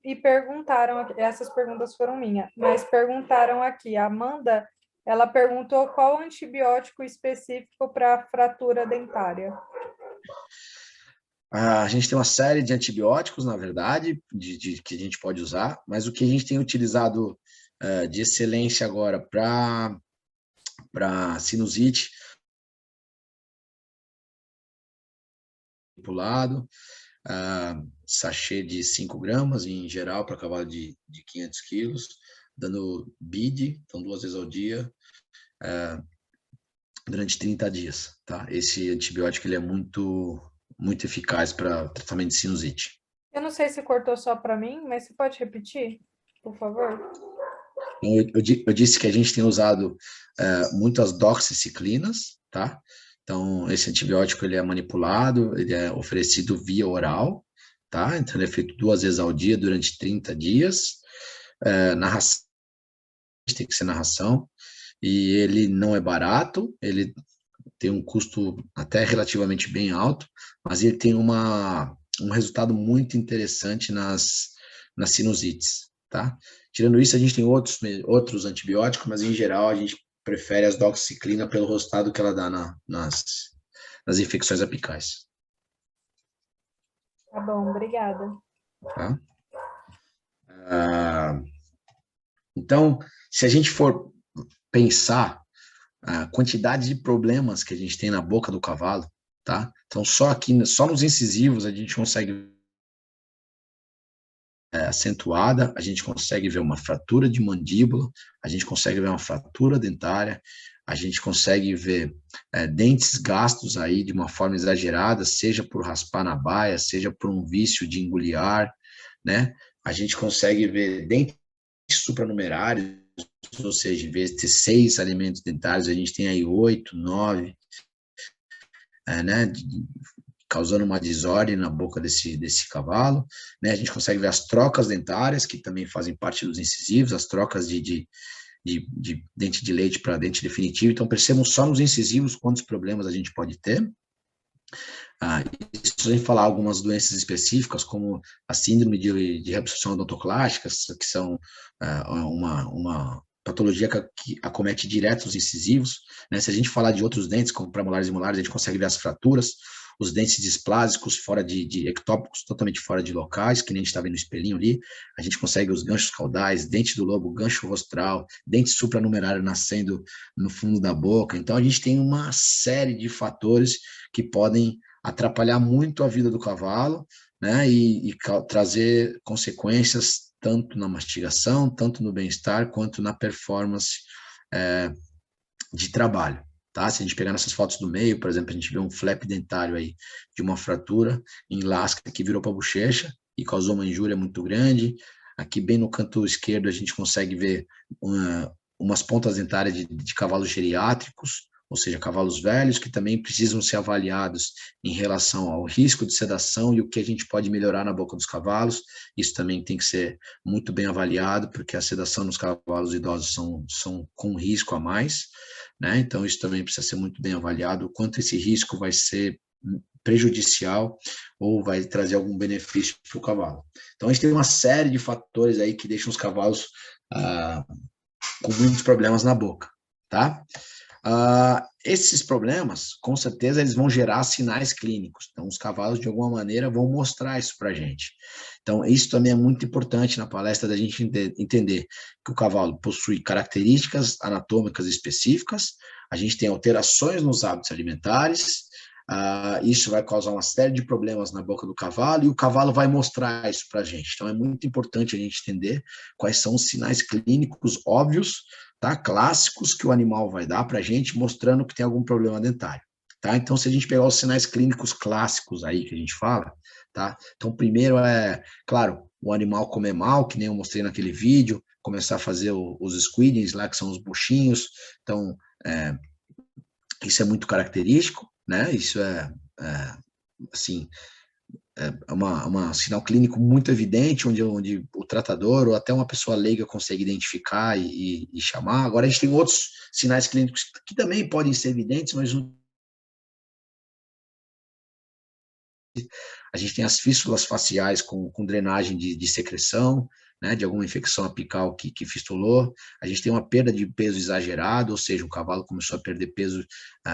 E perguntaram, essas perguntas foram minhas, mas perguntaram aqui, a Amanda, ela perguntou qual antibiótico específico para fratura dentária. A gente tem uma série de antibióticos, na verdade, que a gente pode usar, mas o que a gente tem utilizado de excelência agora para sinusite, para o lado, sachê de 5 gramas, em geral, para cavalo de 500 quilos, dando BID, então 2 vezes ao dia, durante 30 dias, tá? Esse antibiótico ele é muito eficaz para tratamento de sinusite. Eu não sei se cortou só para mim, mas você pode repetir, por favor? Eu disse que a gente tem usado muitas doxiciclinas, tá? Então, esse antibiótico ele é manipulado, ele é oferecido via oral, tá? Então, ele é feito 2 vezes ao dia durante 30 dias. Na ração, tem que ser na ração, e ele não é barato, ele tem um custo até relativamente bem alto, mas ele tem um resultado muito interessante nas sinusites, tá? Tirando isso, a gente tem outros antibióticos, mas em geral a gente prefere as doxiciclina pelo resultado que ela dá nas infecções apicais. Tá bom, obrigada. Tá? Então, se a gente for pensar a quantidade de problemas que a gente tem na boca do cavalo, tá? Então, só nos incisivos a gente consegue acentuada, a gente consegue ver uma fratura de mandíbula, a gente consegue ver uma fratura dentária, a gente consegue ver dentes gastos aí de uma forma exagerada, seja por raspar na baia, seja por um vício de engolir ar, né? A gente consegue ver dentes supranumerários, ou seja, em vez de ter 6 alimentos dentários, a gente tem aí 8, 9, né? Causando uma desordem na boca desse cavalo, né? A gente consegue ver as trocas dentárias, que também fazem parte dos incisivos, as trocas de dente de leite para dente definitivo. Então, percebam só nos incisivos quantos problemas a gente pode ter. Isso sem falar algumas doenças específicas, como a síndrome de reabsorção odontoclástica, que são uma patologia que acomete direto os incisivos, né? Se a gente falar de outros dentes, como premolares e molares, a gente consegue ver as fraturas, os dentes displásicos fora de ectópicos, totalmente fora de locais, que nem a gente está vendo no espelhinho ali. A gente consegue os ganchos caudais, dente do lobo, gancho rostral, dente supranumerário nascendo no fundo da boca. Então, a gente tem uma série de fatores que podem atrapalhar muito a vida do cavalo, né? E trazer consequências tanto na mastigação, tanto no bem-estar, quanto na performance de trabalho. tá? Se a gente pegar nessas fotos do meio, por exemplo, a gente vê um flap dentário aí de uma fratura em lasca que virou para a bochecha e causou uma injúria muito grande. Aqui bem no canto esquerdo a gente consegue ver umas pontas dentárias de cavalos geriátricos, ou seja, cavalos velhos que também precisam ser avaliados em relação ao risco de sedação e o que a gente pode melhorar na boca dos cavalos. Isso também tem que ser muito bem avaliado, porque a sedação nos cavalos idosos são com risco a mais, né? Então, isso também precisa ser muito bem avaliado, o quanto esse risco vai ser prejudicial ou vai trazer algum benefício para o cavalo. Então, a gente tem uma série de fatores aí que deixam os cavalos com muitos problemas na boca, tá? Esses problemas, com certeza, eles vão gerar sinais clínicos. Então, os cavalos, de alguma maneira, vão mostrar isso para a gente. Então, isso também é muito importante na palestra, da gente entender que o cavalo possui características anatômicas específicas, a gente tem alterações nos hábitos alimentares, isso vai causar uma série de problemas na boca do cavalo, e o cavalo vai mostrar isso para a gente. Então, é muito importante a gente entender quais são os sinais clínicos óbvios, tá? Clássicos, que o animal vai dar para a gente, mostrando que tem algum problema dentário. Tá? Então, se a gente pegar os sinais clínicos clássicos aí que a gente fala, tá? Então, primeiro claro, o animal comer mal, que nem eu mostrei naquele vídeo, começar a fazer os squeedings lá, que são os buchinhos. Então, isso é muito característico, né? Isso assim, uma sinal clínico muito evidente, onde o tratador ou até uma pessoa leiga consegue identificar e chamar. Agora, a gente tem outros sinais clínicos que também podem ser evidentes, mas a gente tem as fístulas faciais com drenagem de secreção, né, de alguma infecção apical que fistulou. A gente tem uma perda de peso exagerado, ou seja, o cavalo começou a perder peso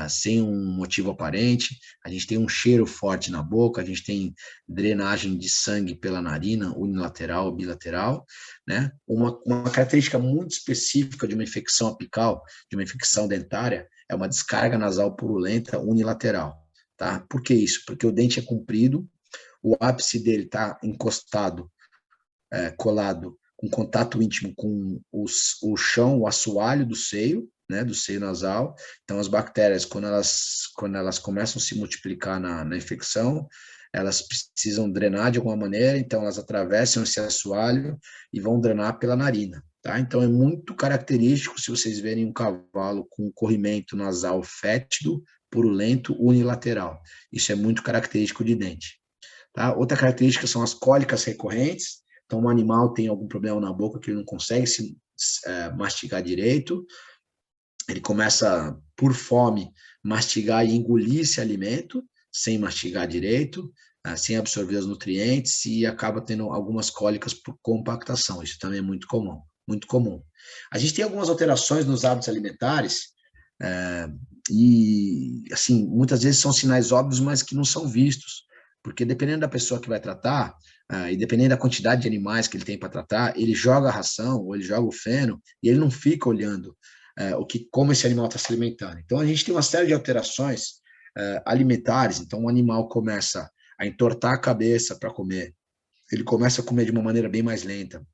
sem um motivo aparente. A gente tem um cheiro forte na boca, a gente tem drenagem de sangue pela narina, unilateral ou bilateral, né? Uma característica muito específica de uma infecção apical, de uma infecção dentária, é uma descarga nasal purulenta unilateral. Tá? Por que isso? Porque o dente é comprido, o ápice dele está encostado, colado, com contato íntimo com o chão, o assoalho do seio, né, do seio nasal. Então, as bactérias, quando elas começam a se multiplicar na infecção, elas precisam drenar de alguma maneira, então elas atravessam esse assoalho e vão drenar pela narina. Tá? Então, é muito característico, se vocês verem um cavalo com corrimento nasal fétido, purulento, unilateral. Isso é muito característico de dente. Tá? Outra característica são as cólicas recorrentes. Então, um animal tem algum problema na boca que ele não consegue mastigar direito, ele começa, por fome, mastigar e engolir esse alimento, sem mastigar direito, sem absorver os nutrientes, e acaba tendo algumas cólicas por compactação. Isso também é muito comum, muito comum. A gente tem algumas alterações nos hábitos alimentares, e, assim, muitas vezes são sinais óbvios, mas que não são vistos, porque dependendo da pessoa que vai tratar, e dependendo da quantidade de animais que ele tem para tratar, ele joga a ração, ou ele joga o feno, e ele não fica olhando como esse animal está se alimentando. Então, a gente tem uma série de alterações alimentares. Então, o animal começa a entortar a cabeça para comer, ele começa a comer de uma maneira bem mais lenta,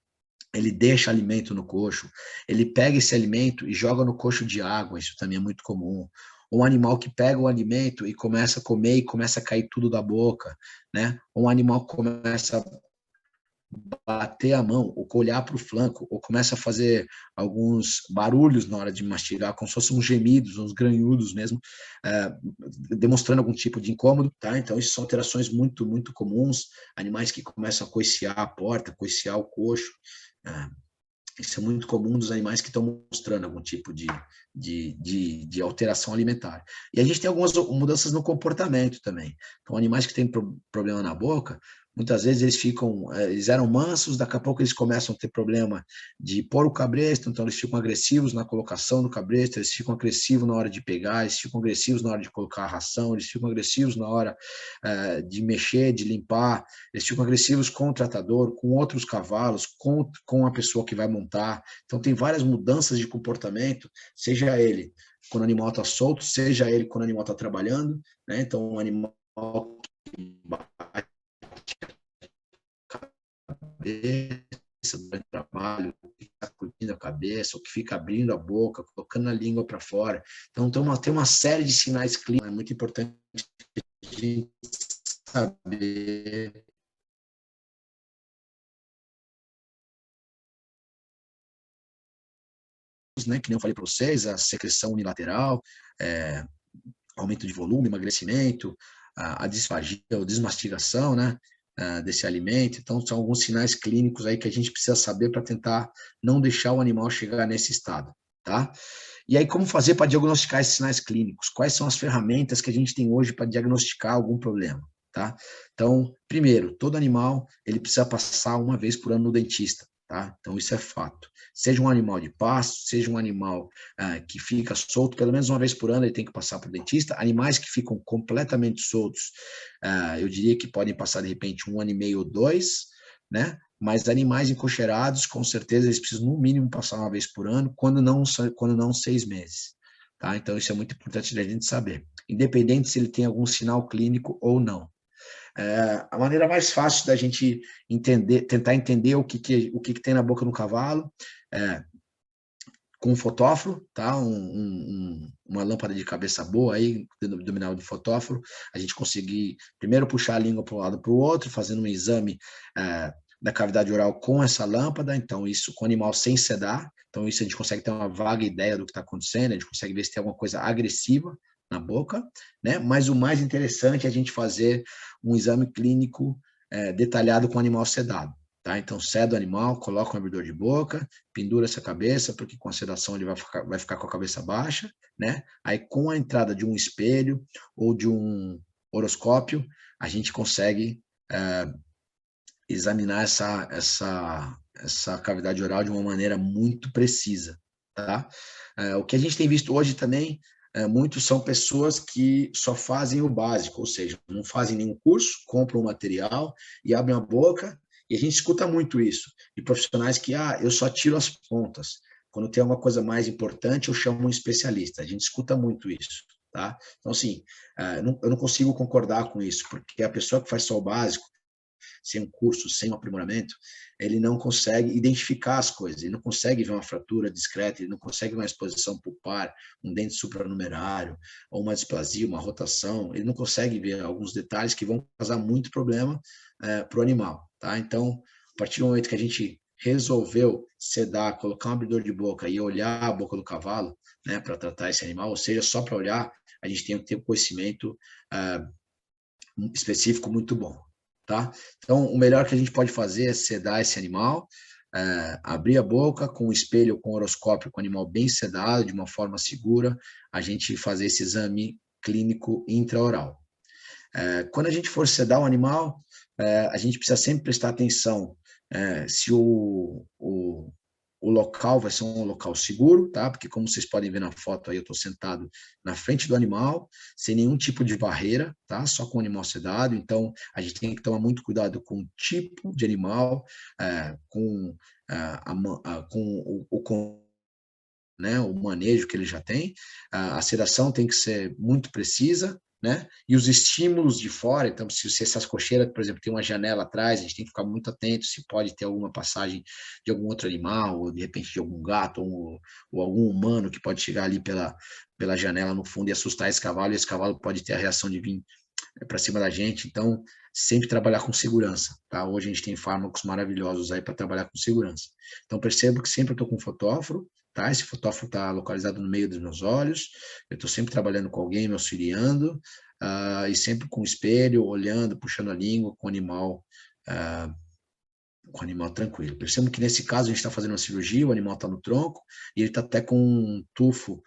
ele deixa alimento no coxo, ele pega esse alimento e joga no coxo de água, isso também é muito comum. Um animal que pega o alimento e começa a comer e começa a cair tudo da boca, né? Um animal que começa a bater a mão, ou olhar para o flanco, ou começa a fazer alguns barulhos na hora de mastigar, como se fossem uns gemidos, uns granhudos mesmo, demonstrando algum tipo de incômodo, tá? Então, isso são alterações muito, muito comuns. Animais que começam a coicear a porta, coicear o coxo, isso é muito comum dos animais que estão mostrando algum tipo de alteração alimentar. E a gente tem algumas mudanças no comportamento também. Então, animais que têm problema na boca, muitas vezes eles eram mansos, daqui a pouco eles começam a ter problema de pôr o cabresto, então eles ficam agressivos na colocação do cabresto, eles ficam agressivos na hora de pegar, eles ficam agressivos na hora de colocar a ração, eles ficam agressivos na hora de mexer, de limpar, eles ficam agressivos com o tratador, com outros cavalos, com a pessoa que vai montar. Então, tem várias mudanças de comportamento, seja ele quando o animal está solto, seja ele quando o animal está trabalhando, né? Então, um animal que bate a cabeça, durante o trabalho, que fica sacudindo a cabeça, ou que fica abrindo a boca, colocando a língua para fora. Então, tem uma série de sinais clínicos, é muito importante a gente saber. Né, que nem eu falei para vocês, a secreção unilateral, aumento de volume, emagrecimento, a disfagia ou desmastigação, né, desse alimento. Então, são alguns sinais clínicos aí que a gente precisa saber para tentar não deixar o animal chegar nesse estado, tá? E aí, como fazer para diagnosticar esses sinais clínicos? Quais são as ferramentas que a gente tem hoje para diagnosticar algum problema, tá? Então, primeiro, todo animal, ele precisa passar uma vez por ano no dentista, tá? Então, isso é fato. Seja um animal de pasto, seja um animal que fica solto, pelo menos uma vez por ano ele tem que passar para o dentista. Animais que ficam completamente soltos, eu diria que podem passar, de repente, 1 ano e meio ou 2, né? Mas animais encocheirados, com certeza, eles precisam, no mínimo, passar uma vez por ano, quando não 6 meses. Tá? Então, isso é muito importante da gente saber, independente se ele tem algum sinal clínico ou não. A maneira mais fácil da gente tentar entender o que tem na boca do cavalo, com um fotóforo, tá? Uma lâmpada de cabeça boa aí, denominada de fotóforo, a gente conseguir primeiro puxar a língua para um lado para o outro, fazendo um exame da cavidade oral com essa lâmpada, então isso com o animal sem sedar, então isso a gente consegue ter uma vaga ideia do que está acontecendo, a gente consegue ver se tem alguma coisa agressiva na boca, né? Mas o mais interessante é a gente fazer um exame clínico detalhado com o animal sedado. Tá? Então, ceda o animal, coloca um abridor de boca, pendura essa cabeça, porque com a sedação ele vai ficar com a cabeça baixa, né? Aí, com a entrada de um espelho ou de um horoscópio, a gente consegue examinar essa cavidade oral de uma maneira muito precisa, tá? O que a gente tem visto hoje também, muitos são pessoas que só fazem o básico, ou seja, não fazem nenhum curso, compram o material e abrem a boca. E a gente escuta muito isso, de profissionais que, eu só tiro as pontas. Quando tem uma coisa mais importante, eu chamo um especialista. A gente escuta muito isso, tá? Então, assim, eu não consigo concordar com isso, porque a pessoa que faz só o básico, sem um curso, sem um aprimoramento, ele não consegue identificar as coisas, ele não consegue ver uma fratura discreta, ele não consegue ver uma exposição pulpar, um dente supranumerário, ou uma displasia, uma rotação, ele não consegue ver alguns detalhes que vão causar muito problema para o animal. Tá? Então, a partir do momento que a gente resolveu sedar, colocar um abridor de boca e olhar a boca do cavalo, né, para tratar esse animal, ou seja, só para olhar, a gente tem que ter um conhecimento específico muito bom. Tá? Então, o melhor que a gente pode fazer é sedar esse animal, abrir a boca com o espelho, com o horoscópio, com o animal bem sedado, de uma forma segura, a gente fazer esse exame clínico intraoral. Quando a gente for sedar o animal, a gente precisa sempre prestar atenção se o local vai ser um local seguro, tá? Porque como vocês podem ver na foto aí, eu estou sentado na frente do animal, sem nenhum tipo de barreira, tá? Só com o animal sedado, então a gente tem que tomar muito cuidado com o tipo de animal, com né, o manejo que ele já tem, a sedação tem que ser muito precisa, né? E os estímulos de fora, então, se essas cocheiras, por exemplo, tem uma janela atrás, a gente tem que ficar muito atento se pode ter alguma passagem de algum outro animal, ou de repente de algum gato, ou algum humano que pode chegar ali pela janela no fundo e assustar esse cavalo, e esse cavalo pode ter a reação de vir para cima da gente. Então, sempre trabalhar com segurança, tá? Hoje a gente tem fármacos maravilhosos aí para trabalhar com segurança. Então, percebo que sempre eu estou com fotóforo, tá? Esse fotóforo está localizado no meio dos meus olhos, eu estou sempre trabalhando com alguém, me auxiliando, e sempre com o espelho, olhando, puxando a língua, com o animal tranquilo. Percebo que nesse caso a gente está fazendo uma cirurgia, o animal está no tronco, e ele está até com um tufo,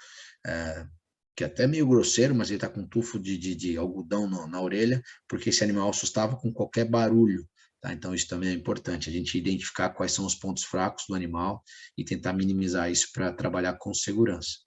que é até meio grosseiro, mas ele está com um tufo de algodão na orelha, porque esse animal assustava com qualquer barulho. Tá? Então, isso também é importante, a gente identificar quais são os pontos fracos do animal e tentar minimizar isso para trabalhar com segurança.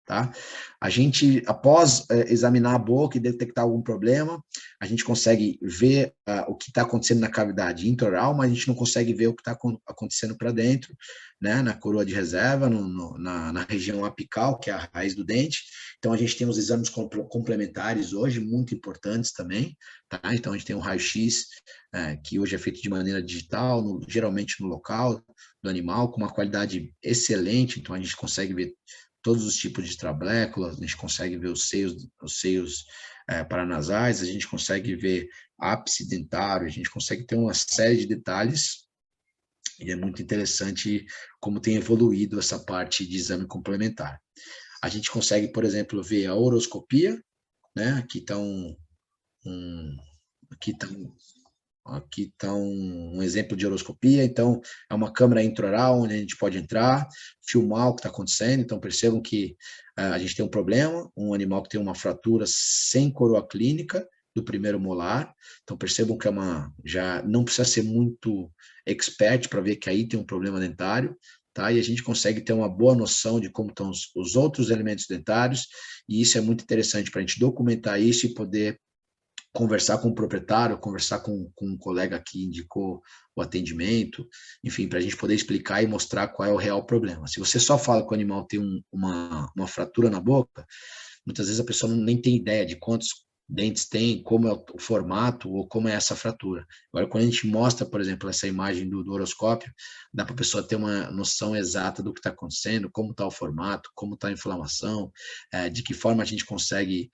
tá? A gente, após examinar a boca e detectar algum problema, a gente consegue ver o que está acontecendo na cavidade intraoral, mas a gente não consegue ver o que está acontecendo para dentro, né? Na coroa de reserva, na região apical, que é a raiz do dente. Então, a gente tem os exames complementares hoje, muito importantes também, tá? Então, a gente tem um raio-x, que hoje é feito de maneira digital, geralmente no local do animal, com uma qualidade excelente, então a gente consegue ver todos os tipos de trabéculas, a gente consegue ver os seios paranasais, a gente consegue ver ápice dentário, a gente consegue ter uma série de detalhes, e é muito interessante como tem evoluído essa parte de exame complementar. A gente consegue, por exemplo, ver a oroscopia, né? Aqui está um exemplo de horoscopia, então é uma câmera intraoral onde a gente pode entrar, filmar o que está acontecendo, então percebam que a gente tem um problema, um animal que tem uma fratura sem coroa clínica do primeiro molar, então percebam que já não precisa ser muito expert para ver que aí tem um problema dentário, tá? E a gente consegue ter uma boa noção de como estão os outros elementos dentários, e isso é muito interessante para a gente documentar isso e poder conversar com o proprietário, conversar com um colega que indicou o atendimento, enfim, para a gente poder explicar e mostrar qual é o real problema. Se você só fala que o animal tem uma fratura na boca, muitas vezes a pessoa nem tem ideia de quantos dentes tem, como é o formato ou como é essa fratura. Agora, quando a gente mostra, por exemplo, essa imagem do horoscópio, dá para a pessoa ter uma noção exata do que está acontecendo, como está o formato, como está a inflamação, de que forma a gente consegue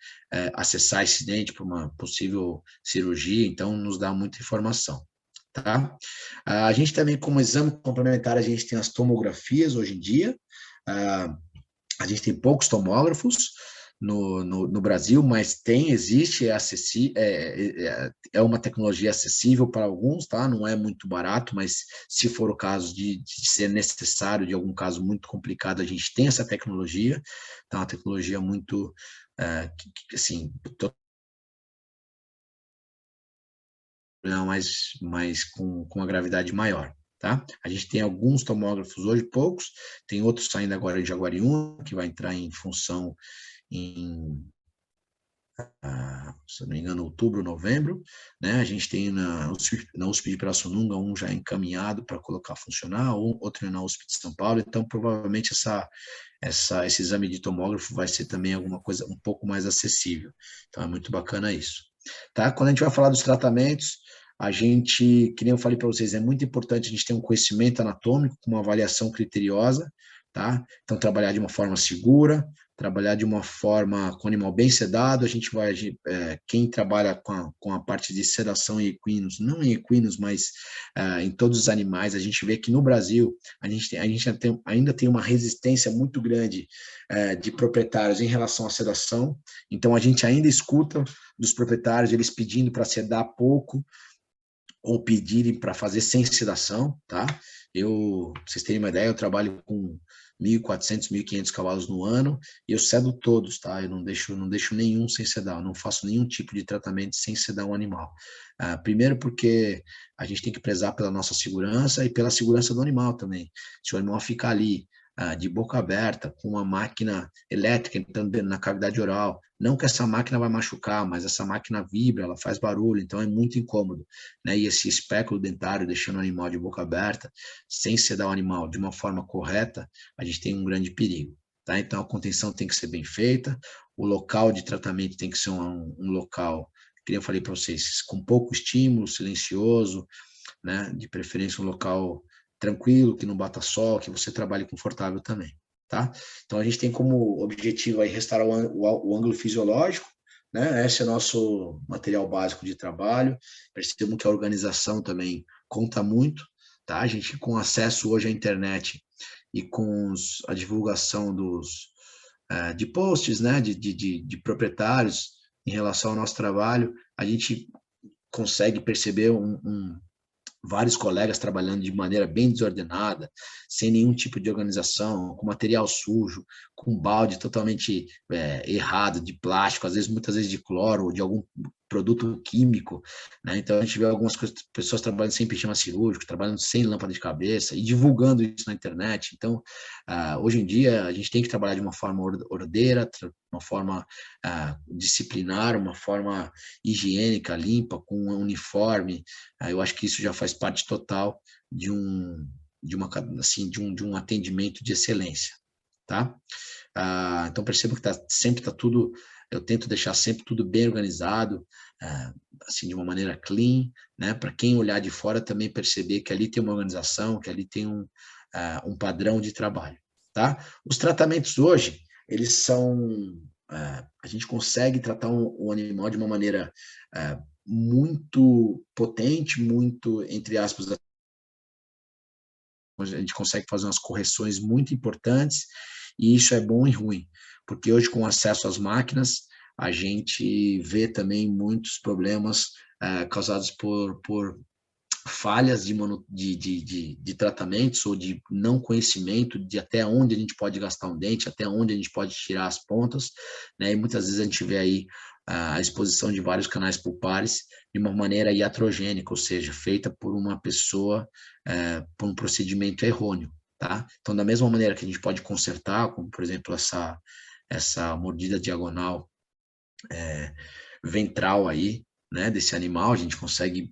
acessar esse dente para uma possível cirurgia, então nos dá muita informação. Tá? A gente também, como exame complementar, a gente tem as tomografias hoje em dia, a gente tem poucos tomógrafos no Brasil, mas existe, é uma tecnologia acessível para alguns, tá? Não é muito barato, mas se for o caso de ser necessário, de algum caso muito complicado, a gente tem essa tecnologia, tá? Uma tecnologia muito, assim, mas com uma gravidade maior. Tá? A gente tem alguns tomógrafos hoje, poucos, tem outros saindo agora em Jaguariúna, que vai entrar em função se não me engano, outubro, novembro, né? A gente tem na USP de Pirassununga um já encaminhado para colocar a funcionar, outro na USP de São Paulo, então provavelmente esse exame de tomógrafo vai ser também alguma coisa um pouco mais acessível. Então é muito bacana isso. Tá? Quando a gente vai falar dos tratamentos, a gente, que nem eu falei para vocês, é muito importante a gente ter um conhecimento anatômico, com uma avaliação criteriosa, tá? Então trabalhar de uma forma segura, trabalhar de uma forma com o animal bem sedado, a gente vai, quem trabalha com a parte de sedação em equinos, não em equinos, mas em todos os animais, a gente vê que no Brasil, a gente ainda tem uma resistência muito grande de proprietários em relação à sedação, então a gente ainda escuta dos proprietários, eles pedindo para sedar pouco, ou pedirem para fazer sem sedação, tá? Pra vocês terem uma ideia, eu trabalho com 1.400, 1.500 cavalos no ano e eu sedo todos, tá? Eu não deixo nenhum sem sedar, eu não faço nenhum tipo de tratamento sem sedar um animal. Primeiro porque a gente tem que prezar pela nossa segurança e pela segurança do animal também. Se o animal ficar ali de boca aberta, com uma máquina elétrica entrando na cavidade oral, não que essa máquina vai machucar, mas essa máquina vibra, ela faz barulho, então é muito incômodo, né? E esse espéculo dentário deixando o animal de boca aberta, sem sedar o animal de uma forma correta, a gente tem um grande perigo, tá? Então a contenção tem que ser bem feita, o local de tratamento tem que ser um local, que eu falei para vocês, com pouco estímulo, silencioso, né? De preferência um local tranquilo, que não bata sol, que você trabalhe confortável também, tá? Então a gente tem como objetivo aí restaurar o ângulo fisiológico, né? Esse é o nosso material básico de trabalho. Percebemos que a organização também conta muito, tá? A gente com acesso hoje à internet e com a divulgação de posts, né? De proprietários em relação ao nosso trabalho, a gente consegue perceber vários colegas trabalhando de maneira bem desordenada, sem nenhum tipo de organização, com material sujo, com balde totalmente errado, de plástico, às vezes, muitas vezes de cloro, ou de algum produto químico, né? Então, a gente vê algumas pessoas trabalhando sem pijama cirúrgico, trabalhando sem lâmpada de cabeça e divulgando isso na internet. Então, hoje em dia, a gente tem que trabalhar de uma forma ordeira, uma forma disciplinar, uma forma higiênica, limpa, com um uniforme. Eu acho que isso já faz parte total de um atendimento de excelência, tá? Então, percebo que sempre está tudo, eu tento deixar sempre tudo bem organizado, assim, de uma maneira clean, né? Para quem olhar de fora também perceber que ali tem uma organização, que ali tem um padrão de trabalho, tá? Os tratamentos hoje, eles são, a gente consegue tratar um animal de uma maneira muito potente, muito, entre aspas, a gente consegue fazer umas correções muito importantes, e isso é bom e ruim, porque hoje, com acesso às máquinas, a gente vê também muitos problemas causados por falhas de tratamentos ou de não conhecimento de até onde a gente pode gastar um dente, até onde a gente pode tirar as pontas, né? E muitas vezes a gente vê aí a exposição de vários canais pulpares de uma maneira iatrogênica, ou seja, feita por uma pessoa por um procedimento errôneo, tá? Então, da mesma maneira que a gente pode consertar, como por exemplo essa mordida diagonal ventral aí, né, desse animal, a gente consegue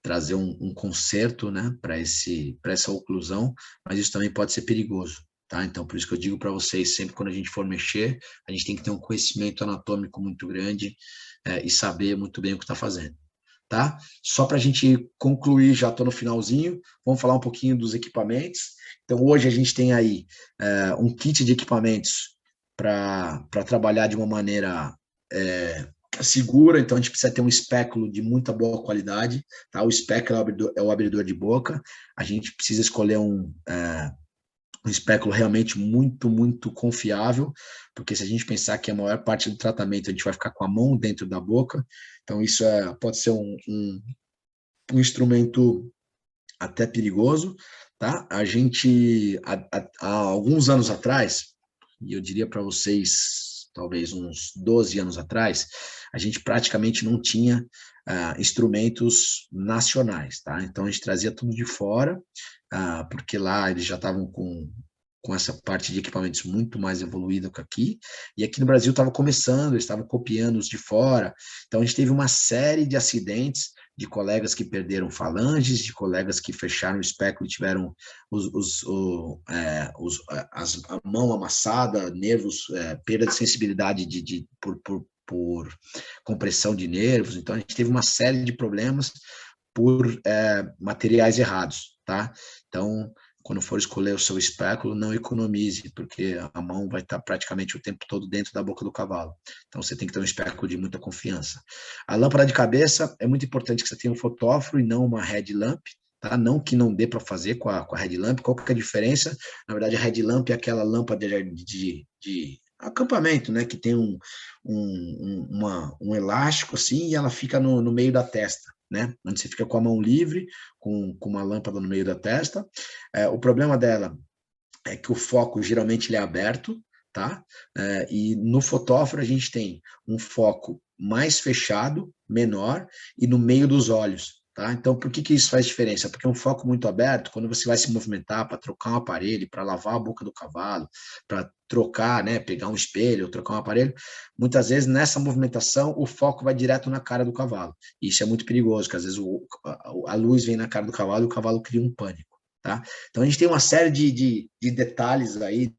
trazer um conserto, né, para essa oclusão, mas isso também pode ser perigoso, tá? Então, por isso que eu digo para vocês, sempre quando a gente for mexer, a gente tem que ter um conhecimento anatômico muito grande e saber muito bem o que está fazendo, tá? Só para a gente concluir, já estou no finalzinho, vamos falar um pouquinho dos equipamentos. Então, hoje a gente tem aí um kit de equipamentos para trabalhar de uma maneira segura, então a gente precisa ter um espéculo de muita boa qualidade, tá? O espéculo é o abridor de boca, a gente precisa escolher um espéculo realmente muito, muito confiável, porque se a gente pensar que a maior parte do tratamento a gente vai ficar com a mão dentro da boca, então isso pode ser um instrumento até perigoso, tá? A gente, há alguns anos atrás, e eu diria para vocês, talvez uns 12 anos atrás, a gente praticamente não tinha instrumentos nacionais, tá? Então, a gente trazia tudo de fora, porque lá eles já estavam com essa parte de equipamentos muito mais evoluída que aqui, e aqui no Brasil estava começando, eles estavam copiando os de fora, então a gente teve uma série de acidentes de colegas que perderam falanges, de colegas que fecharam o espéculo e tiveram a mão amassada, nervos, perda de sensibilidade por compressão de nervos. Então, a gente teve uma série de problemas por materiais errados, tá? Então, quando for escolher o seu espéculo, não economize, porque a mão vai estar praticamente o tempo todo dentro da boca do cavalo. Então, você tem que ter um espéculo de muita confiança. A lâmpada de cabeça, é muito importante que você tenha um fotóforo e não uma headlamp, tá? Não que não dê para fazer com a headlamp. Qual que é a diferença? Na verdade, a headlamp é aquela lâmpada de acampamento, né? Que tem um elástico assim e ela fica no meio da testa, né? Onde você fica com a mão livre, com uma lâmpada no meio da testa. O problema dela é que o foco geralmente ele é aberto, tá? E no fotóforo a gente tem um foco mais fechado, menor, e no meio dos olhos, tá? Então, por que isso faz diferença? Porque um foco muito aberto, quando você vai se movimentar para trocar um aparelho, para lavar a boca do cavalo, para trocar, né, pegar um espelho, ou trocar um aparelho, muitas vezes nessa movimentação o foco vai direto na cara do cavalo. Isso é muito perigoso, porque às vezes a luz vem na cara do cavalo e o cavalo cria um pânico, tá? Então a gente tem uma série de detalhes aí,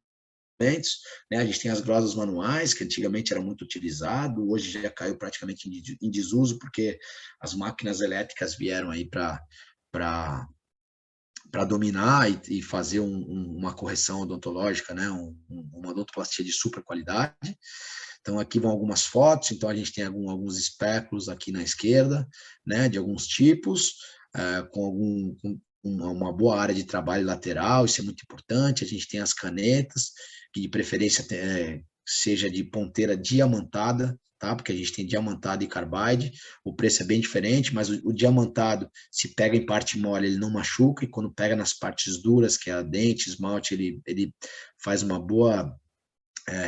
né? A gente tem as grosas manuais, que antigamente era muito utilizado, hoje já caiu praticamente em desuso, porque as máquinas elétricas vieram aí para dominar e fazer uma correção odontológica, né? Uma odontoplastia de super qualidade. Então, aqui vão algumas fotos. Então, a gente tem alguns espéculos aqui na esquerda, né? De alguns tipos, com uma boa área de trabalho lateral, isso é muito importante. A gente tem as canetas, que de preferência seja de ponteira diamantada, tá? Porque a gente tem diamantado e carbide, o preço é bem diferente, mas o diamantado, se pega em parte mole, ele não machuca, e quando pega nas partes duras, que é a dente, esmalte, ele faz uma boa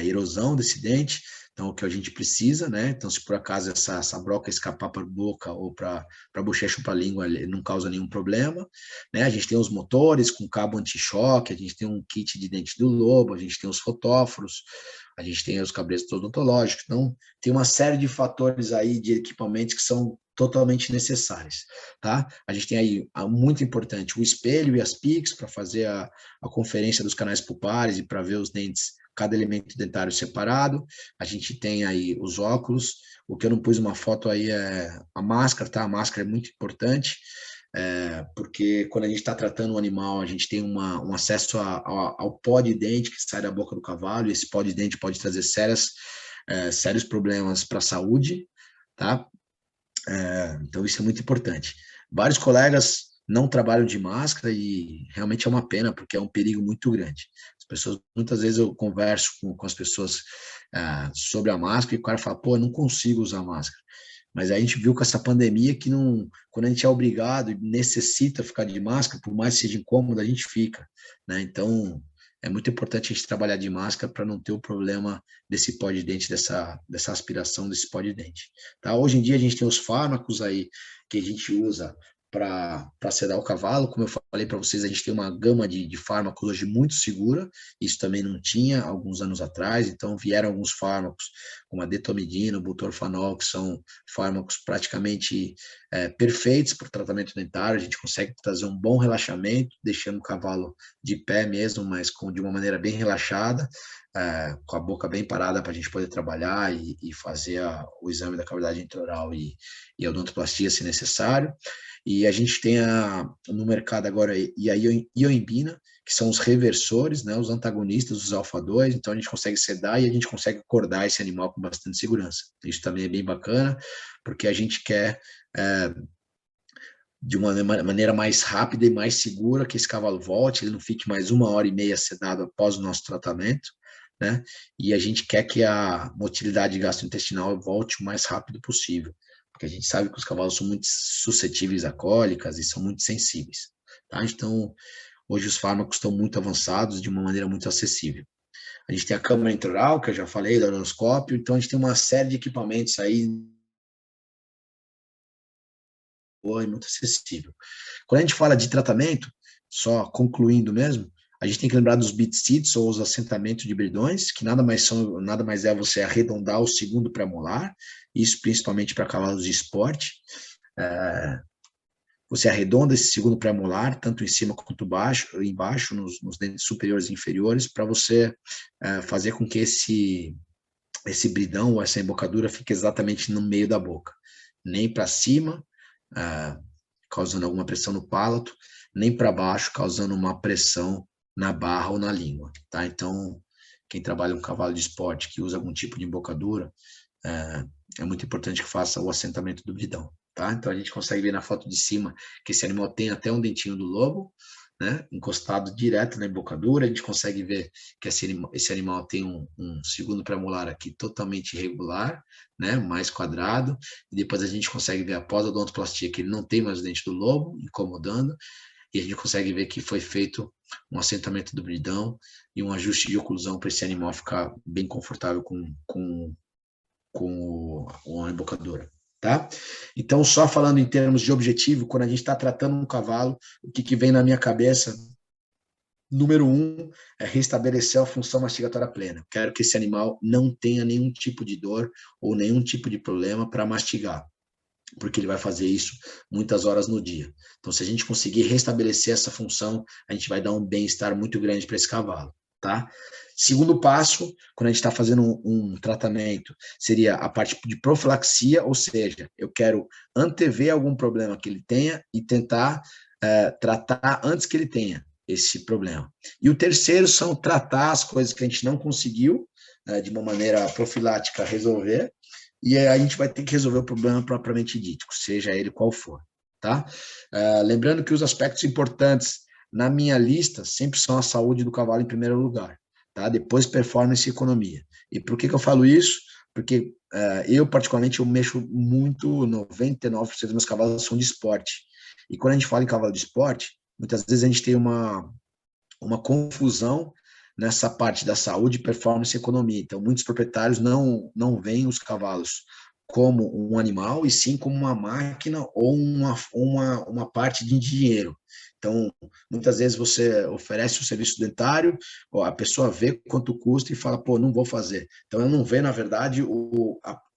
erosão desse dente, então o que a gente precisa, né? Então, se por acaso essa broca escapar para a boca ou para a bochecha ou para a língua, ele não causa nenhum problema, né? A gente tem os motores com cabo anti-choque, a gente tem um kit de dente do lobo, a gente tem os fotóforos, a gente tem os cabretos odontológicos, então tem uma série de fatores aí de equipamentos que são totalmente necessários, tá? A gente tem aí, muito importante, o espelho e as PICs para fazer a conferência dos canais pulpares e para ver os dentes, cada elemento dentário separado. A gente tem aí os óculos, o que eu não pus uma foto aí é a máscara, tá? A máscara é muito importante, porque quando a gente está tratando um animal, a gente tem um acesso ao pó de dente que sai da boca do cavalo, e esse pó de dente pode trazer sérios problemas para a saúde, tá? Então, isso é muito importante. Vários colegas não trabalham de máscara e realmente é uma pena, porque é um perigo muito grande. As pessoas, muitas vezes eu converso com as pessoas sobre a máscara e o cara fala, pô, eu não consigo usar máscara. Mas a gente viu com essa pandemia que não, quando a gente é obrigado e necessita ficar de máscara, por mais que seja incômodo, a gente fica, né? Então, é muito importante a gente trabalhar de máscara para não ter o problema desse pó de dente, dessa aspiração desse pó de dente. Tá? Hoje em dia a gente tem os fármacos aí que a gente usa para sedar o cavalo. Como eu falei para vocês, a gente tem uma gama de fármacos hoje muito segura, isso também não tinha alguns anos atrás, então vieram alguns fármacos, como a detomidina, o butorfanol, que são fármacos praticamente perfeitos para o tratamento dentário. A gente consegue trazer um bom relaxamento, deixando o cavalo de pé mesmo, mas de uma maneira bem relaxada, com a boca bem parada para a gente poder trabalhar e fazer o exame da cavidade intraoral e a odontoplastia, se necessário. E a gente tem no mercado agora a ioimbina, que são os reversores, né, os antagonistas dos alfa-2, então a gente consegue sedar e a gente consegue acordar esse animal com bastante segurança. Isso também é bem bacana, porque a gente quer, de uma maneira mais rápida e mais segura, que esse cavalo volte, ele não fique mais 1h30 sedado após o nosso tratamento, né? E a gente quer que a motilidade gastrointestinal volte o mais rápido possível, porque a gente sabe que os cavalos são muito suscetíveis a cólicas e são muito sensíveis, tá? Então, hoje os fármacos estão muito avançados de uma maneira muito acessível. A gente tem a câmara intraoral, que eu já falei, do aeroscópio, então a gente tem uma série de equipamentos aí boa e muito acessível. Quando a gente fala de tratamento, só concluindo mesmo, a gente tem que lembrar dos beat seats, ou os assentamentos de bridões, que nada mais é você arredondar o segundo premolar, isso principalmente para cavalos de esporte. Você arredonda esse segundo premolar, tanto em cima quanto embaixo, nos dentes superiores e inferiores, para você fazer com que esse bridão ou essa embocadura fique exatamente no meio da boca, nem para cima, causando alguma pressão no palato, nem para baixo, causando uma pressão na barra ou na língua, tá? Então, quem trabalha com cavalo de esporte, que usa algum tipo de embocadura, é muito importante que faça o assentamento do bridão, tá? Então, a gente consegue ver na foto de cima que esse animal tem até um dentinho do lobo, né, encostado direto na embocadura. A gente consegue ver que esse animal tem um segundo premolar aqui totalmente irregular, né, mais quadrado, e depois a gente consegue ver após a odontoplastia que ele não tem mais o dente do lobo incomodando, e a gente consegue ver que foi feito um assentamento do bridão e um ajuste de oclusão para esse animal ficar bem confortável com a embocadura. Tá? Então, só falando em termos de objetivo, quando a gente está tratando um cavalo, o que vem na minha cabeça, número 1, é restabelecer a função mastigatória plena. Quero que esse animal não tenha nenhum tipo de dor ou nenhum tipo de problema para mastigar, porque ele vai fazer isso muitas horas no dia. Então, se a gente conseguir restabelecer essa função, a gente vai dar um bem-estar muito grande para esse cavalo, tá? Segundo passo, quando a gente está fazendo um tratamento, seria a parte de profilaxia, ou seja, eu quero antever algum problema que ele tenha e tentar tratar antes que ele tenha esse problema. E o terceiro são tratar as coisas que a gente não conseguiu, de uma maneira profilática, resolver, e aí a gente vai ter que resolver o problema propriamente dito, seja ele qual for, tá? Lembrando que os aspectos importantes na minha lista sempre são a saúde do cavalo em primeiro lugar, tá? Depois performance e economia. E por que eu falo isso? Porque eu, particularmente, eu mexo muito, 99% dos meus cavalos são de esporte. E quando a gente fala em cavalo de esporte, muitas vezes a gente tem uma confusão nessa parte da saúde, performance e economia. Então, muitos proprietários não veem os cavalos como um animal, e sim como uma máquina ou uma parte de dinheiro. Então, muitas vezes você oferece o serviço dentário, a pessoa vê quanto custa e fala, pô, não vou fazer. Então, ela não vê, na verdade,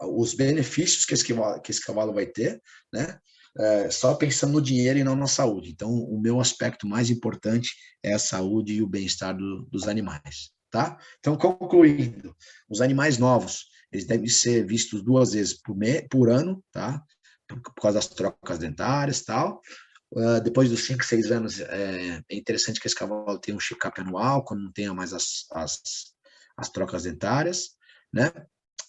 os benefícios que esse cavalo vai ter, né? Só pensando no dinheiro e não na saúde. Então, o meu aspecto mais importante é a saúde e o bem-estar dos animais, tá? Então, concluindo, os animais novos, eles devem ser vistos 2 vezes por ano, tá? Por causa das trocas dentárias e tal. Depois dos 5, 6 anos, é interessante que esse cavalo tenha um check-up anual, quando não tenha mais as trocas dentárias, né?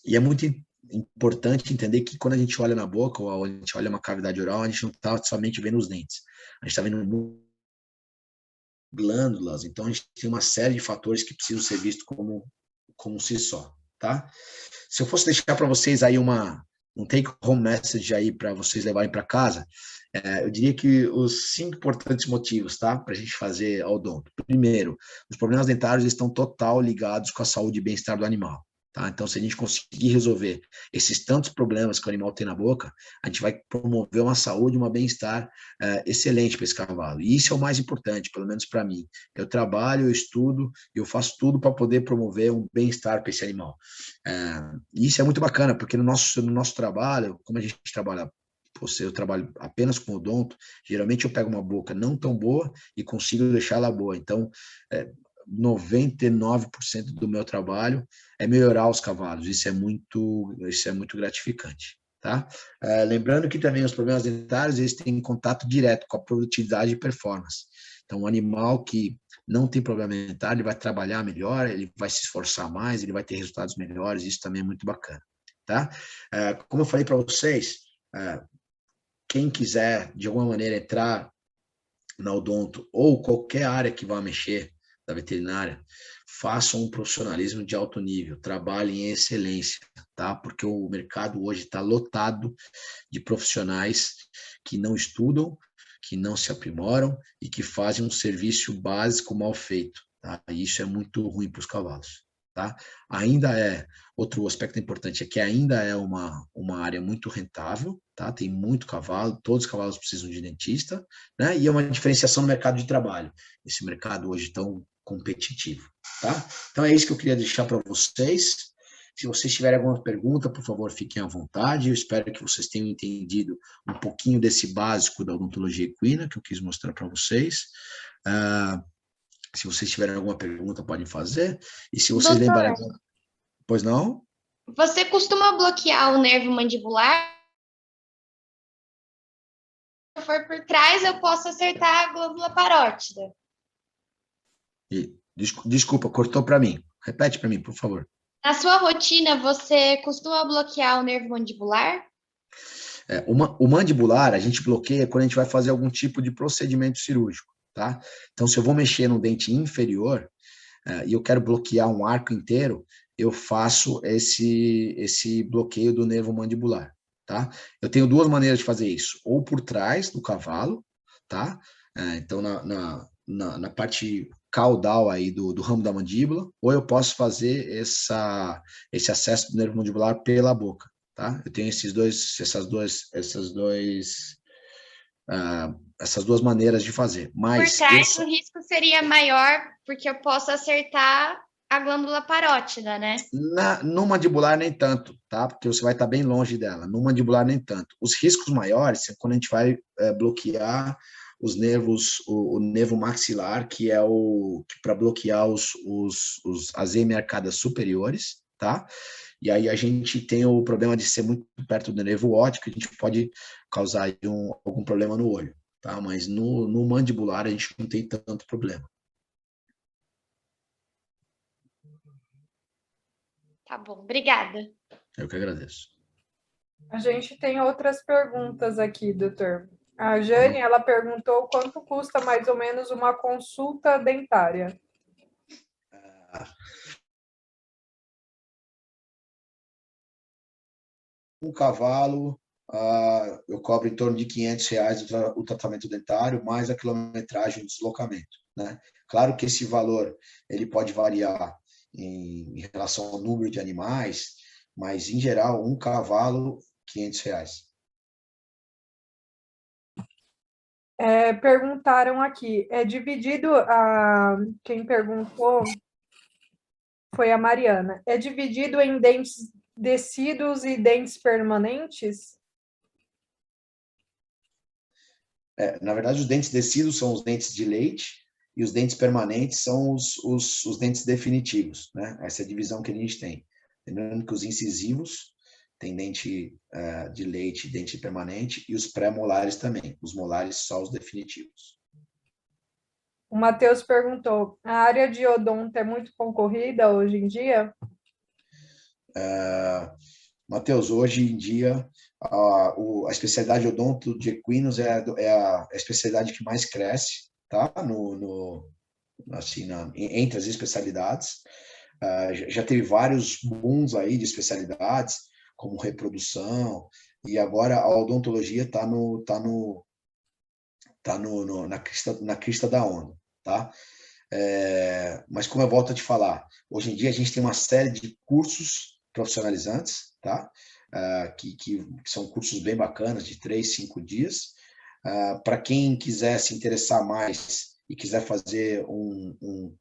E é muito importante entender que quando a gente olha na boca ou a gente olha uma cavidade oral, a gente não está somente vendo os dentes, a gente está vendo glândulas, então a gente tem uma série de fatores que precisam ser vistos como si só, tá? Se eu fosse deixar para vocês aí um take-home message aí para vocês levarem para casa, eu diria que os 5 importantes motivos, tá, para a gente fazer odonto. Primeiro, os problemas dentários estão total ligados com a saúde e bem-estar do animal. Tá? Então, se a gente conseguir resolver esses tantos problemas que o animal tem na boca, a gente vai promover uma saúde, um bem-estar excelente para esse cavalo. E isso é o mais importante, pelo menos para mim. Eu trabalho, eu estudo, eu faço tudo para poder promover um bem-estar para esse animal. E isso é muito bacana, porque no nosso trabalho, como a gente trabalha, eu trabalho apenas com odonto, geralmente eu pego uma boca não tão boa e consigo deixar ela boa. Então, 99% do meu trabalho é melhorar os cavalos. Isso é muito gratificante, tá? Lembrando que também os problemas dentários, eles têm contato direto com a produtividade e performance. Então, um animal que não tem problema dentário, ele vai trabalhar melhor, ele vai se esforçar mais, ele vai ter resultados melhores, isso também é muito bacana, tá? Como eu falei para vocês, quem quiser, de alguma maneira, entrar na odonto ou qualquer área que vá mexer da veterinária, façam um profissionalismo de alto nível, trabalhem em excelência, tá? Porque o mercado hoje está lotado de profissionais que não estudam, que não se aprimoram e que fazem um serviço básico mal feito, tá? E isso é muito ruim para os cavalos, tá? Outro aspecto importante é que ainda é uma área muito rentável, tá? Tem muito cavalo, todos os cavalos precisam de dentista, né? E é uma diferenciação no mercado de trabalho, esse mercado hoje tão competitivo, tá? Então é isso que eu queria deixar para vocês. Se vocês tiverem alguma pergunta, por favor, fiquem à vontade. Eu espero que vocês tenham entendido um pouquinho desse básico da odontologia equina que eu quis mostrar para vocês. Se vocês tiverem alguma pergunta, podem fazer. E se vocês lembrarem... Doutor, Pois não? você costuma bloquear o nervo mandibular? Se eu for por trás, eu posso acertar a glândula parótida. Desculpa, cortou para mim. Repete para mim, por favor. Na sua rotina, você costuma bloquear o nervo mandibular? O mandibular, a gente bloqueia quando a gente vai fazer algum tipo de procedimento cirúrgico, tá? Então, se eu vou mexer no dente inferior, e eu quero bloquear um arco inteiro, eu faço esse bloqueio do nervo mandibular, tá? Eu tenho 2 maneiras de fazer isso, ou por trás do cavalo, tá? Então, na parte caudal aí do ramo da mandíbula, ou eu posso fazer esse acesso do nervo mandibular pela boca, tá? Eu tenho essas duas maneiras de fazer, Por mas trás, o risco seria maior, porque eu posso acertar a glândula parótida, né? No mandibular nem tanto, tá? Porque você vai estar bem longe dela. No mandibular nem tanto. Os riscos maiores são quando a gente vai bloquear os nervos, o nervo maxilar, que é para bloquear as hemiarcadas superiores, tá? E aí a gente tem o problema de ser muito perto do nervo óptico, a gente pode causar aí algum problema no olho, tá? Mas no mandibular a gente não tem tanto problema. Tá bom, obrigada. Eu que agradeço. A gente tem outras perguntas aqui, doutor. A Jane, ela perguntou quanto custa mais ou menos uma consulta dentária. um cavalo, eu cobro em torno de R$ 500 o tratamento dentário, mais a quilometragem do deslocamento, né? Claro que esse valor ele pode variar em relação ao número de animais, mas, em geral, um cavalo, R$ 500. Perguntaram aqui, é dividido, quem perguntou foi a Mariana, é dividido em dentes decíduos e dentes permanentes? Na verdade, os dentes decíduos são os dentes de leite e os dentes permanentes são os dentes definitivos, né? Essa é a divisão que a gente tem. Lembrando que os incisivos têm dente de leite, dente permanente, e os pré-molares também. Os molares só os definitivos. O Matheus perguntou, a área de odonto é muito concorrida hoje em dia? Matheus, hoje em dia, a especialidade odonto de equinos é a especialidade que mais cresce, tá? Entre as especialidades. Já teve vários booms aí de especialidades, como reprodução, e agora a odontologia está na crista da onda, tá? Mas como eu volto a te falar, hoje em dia a gente tem uma série de cursos profissionalizantes, tá? Que são cursos bem bacanas, de 3, 5 dias. Para quem quiser se interessar mais e quiser fazer um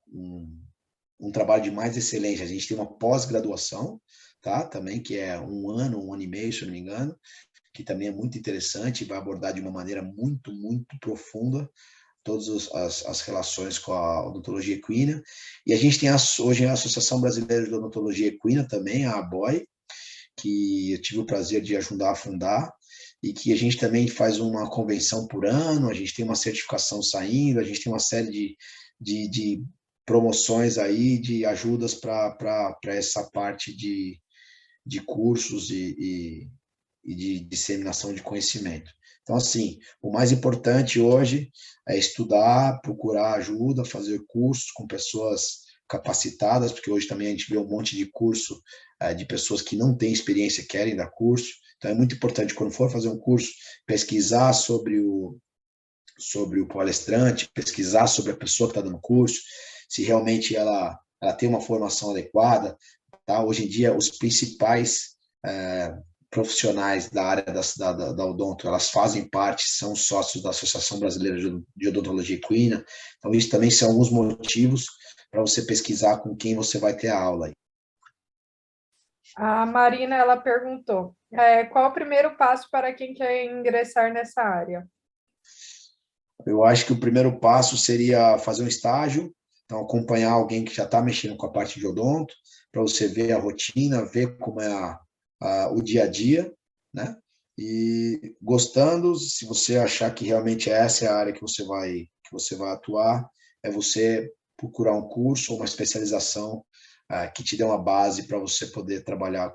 trabalho de mais excelência, a gente tem uma pós-graduação, tá? Também, que é 1 ano, 1 ano e meio, se eu não me engano, que também é muito interessante e vai abordar de uma maneira muito, muito profunda todas as relações com a odontologia equina. E a gente tem hoje a Associação Brasileira de Odontologia Equina também, a ABOE, que eu tive o prazer de ajudar a fundar, e que a gente também faz uma convenção por ano, a gente tem uma certificação saindo, a gente tem uma série de promoções aí, de ajudas para essa parte de cursos e de disseminação de conhecimento. Então, assim, o mais importante hoje é estudar, procurar ajuda, fazer cursos com pessoas capacitadas, porque hoje também a gente vê um monte de curso de pessoas que não têm experiência, querem dar curso. Então, é muito importante, quando for fazer um curso, pesquisar sobre o palestrante, pesquisar sobre a pessoa que está dando curso, se realmente ela tem uma formação adequada. Tá? Hoje em dia, os principais profissionais da área da odonto, elas fazem parte, são sócios da Associação Brasileira de Odontologia Equina. Então, isso também são alguns motivos para você pesquisar com quem você vai ter a aula. A Marina, ela perguntou, qual o primeiro passo para quem quer ingressar nessa área? Eu acho que o primeiro passo seria fazer um estágio, então acompanhar alguém que já está mexendo com a parte de odonto, para você ver a rotina, ver como é o dia a dia, né? E gostando, se você achar que realmente essa é a área que você vai atuar, é você procurar um curso ou uma especialização que te dê uma base para você poder trabalhar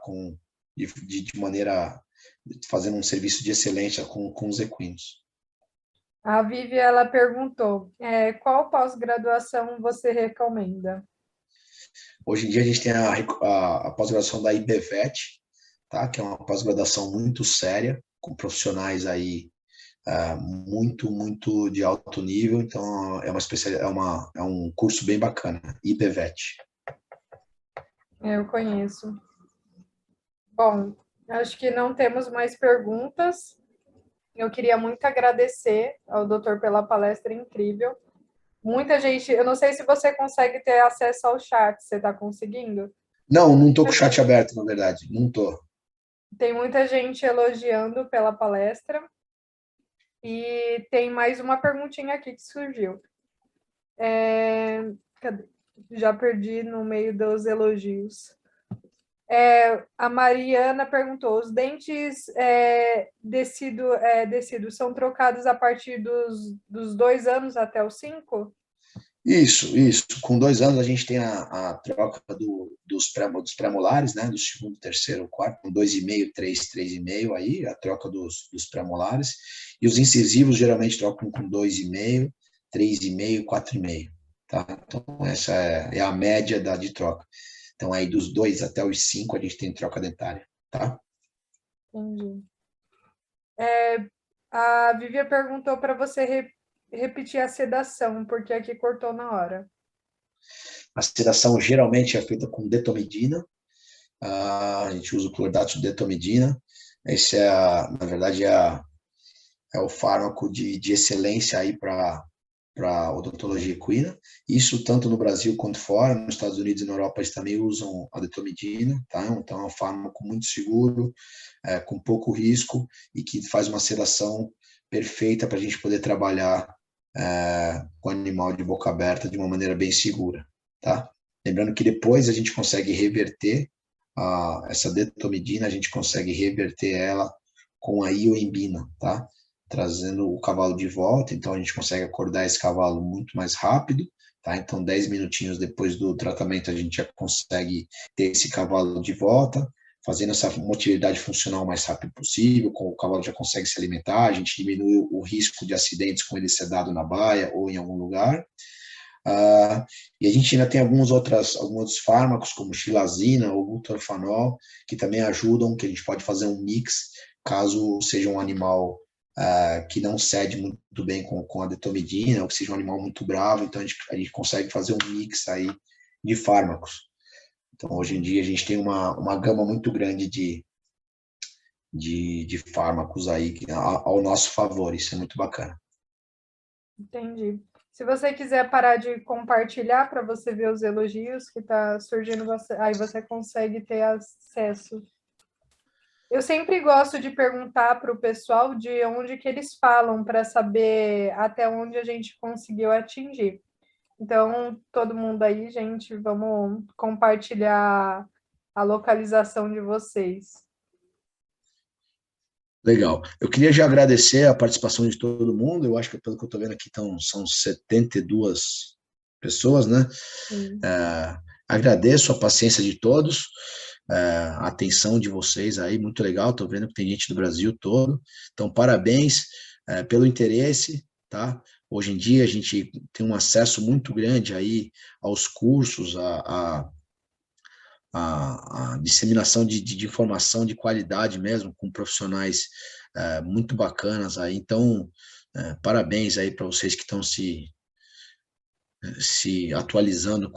de maneira, fazendo um serviço de excelência com os equinos. A Vivi, ela perguntou, qual pós-graduação você recomenda? Hoje em dia a gente tem a pós-graduação da IBVET, tá? Que é uma pós-graduação muito séria, com profissionais aí muito, muito de alto nível. Então, é um curso bem bacana, IBVET. Eu conheço. Bom, acho que não temos mais perguntas. Eu queria muito agradecer ao doutor pela palestra incrível. Muita gente, eu não sei se você consegue ter acesso ao chat, você está conseguindo? Não estou com o chat aberto, na verdade, não estou. Tem muita gente elogiando pela palestra. E tem mais uma perguntinha aqui que surgiu. Cadê? Já perdi no meio dos elogios. A Mariana perguntou, os dentes decidos são trocados a partir dos 2 anos até os 5? Isso. Com 2 anos a gente tem a troca dos pré-molares, né? Do segundo, terceiro, quarto, com 2,5, 3,5 aí, a troca dos pré-molares. E os incisivos geralmente trocam com 2,5, 3,5, 4,5. Tá? Então, essa é a média de troca. Então, aí dos 2 até os 5 a gente tem troca dentária, tá? Entendi. A Vivian perguntou para você repetir a sedação, porque aqui cortou na hora. A sedação geralmente é feita com detomidina. A gente usa o clordato de detomidina. Esse na verdade, é o fármaco de excelência aí para odontologia equina. Isso tanto no Brasil quanto fora, nos Estados Unidos e na Europa eles também usam a detomidina, tá? Então é um fármaco muito seguro, com pouco risco e que faz uma sedação perfeita para a gente poder trabalhar com o animal de boca aberta de uma maneira bem segura, tá? Lembrando que depois a gente consegue reverter essa detomidina, a gente consegue reverter ela com a ioimbina, tá? Trazendo o cavalo de volta, então a gente consegue acordar esse cavalo muito mais rápido, tá? Então 10 minutinhos depois do tratamento a gente já consegue ter esse cavalo de volta, fazendo essa motilidade funcional o mais rápido possível, o cavalo já consegue se alimentar, a gente diminui o risco de acidentes com ele sedado na baia ou em algum lugar. E a gente ainda tem alguns outros fármacos, como xilazina ou butorfanol, que também ajudam, que a gente pode fazer um mix, caso seja um animal que não cede muito bem com a detomidina, ou que seja um animal muito bravo, então a gente consegue fazer um mix aí de fármacos. Então, hoje em dia, a gente tem uma gama muito grande de fármacos aí ao nosso favor, isso é muito bacana. Entendi. Se você quiser parar de compartilhar para você ver os elogios que está surgindo, aí você consegue ter acesso. Eu sempre gosto de perguntar para o pessoal de onde que eles falam, para saber até onde a gente conseguiu atingir. Então, todo mundo aí, gente, vamos compartilhar a localização de vocês. Legal. Eu queria já agradecer a participação de todo mundo. Eu acho que, pelo que eu estou vendo aqui, são 72 pessoas, né? Agradeço a paciência de todos, a atenção de vocês aí, muito legal. Estou vendo que tem gente do Brasil todo. Então, parabéns pelo interesse, tá? Hoje em dia, a gente tem um acesso muito grande aí aos cursos, a disseminação de informação de qualidade mesmo, com profissionais muito bacanas aí. Então, parabéns aí para vocês que estão se atualizando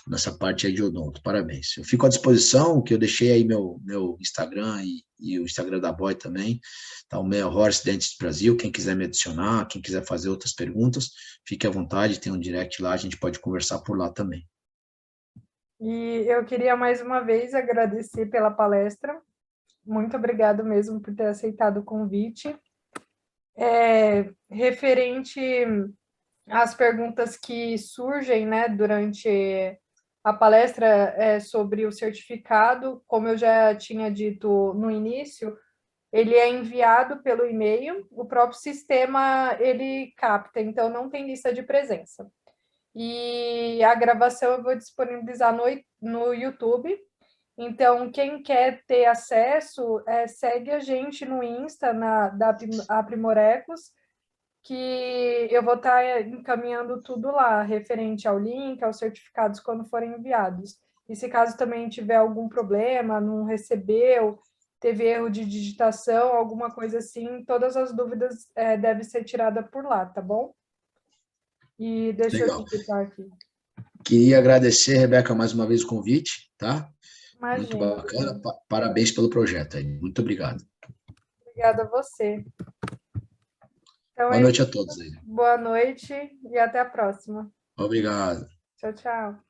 nessa parte aí de odonto. Parabéns. Eu fico à disposição, que eu deixei aí meu Instagram e o Instagram da Boy também, tá? O meu Horse Dentist Brasil. Quem quiser me adicionar, quem quiser fazer outras perguntas, fique à vontade, tem um direct lá, a gente pode conversar por lá também. E eu queria mais uma vez agradecer pela palestra. Muito obrigado mesmo por ter aceitado o convite. Referente às perguntas que surgem, né, durante a palestra sobre o certificado, como eu já tinha dito no início, ele é enviado pelo e-mail, o próprio sistema ele capta, então não tem lista de presença. E a gravação eu vou disponibilizar no YouTube. Então, quem quer ter acesso, segue a gente no Insta, da Aprimorecos, que eu vou estar encaminhando tudo lá, referente ao link, aos certificados, quando forem enviados. E se caso também tiver algum problema, não recebeu, teve erro de digitação, alguma coisa assim, todas as dúvidas devem ser tiradas por lá, tá bom? E deixa eu digitar aqui. Queria agradecer, Rebeca, mais uma vez o convite, tá? Imagina. Muito bacana. Parabéns pelo projeto aí. Muito obrigado. Obrigada a você. Então, Boa noite a todos aí. Boa noite e até a próxima. Obrigado. Tchau, tchau.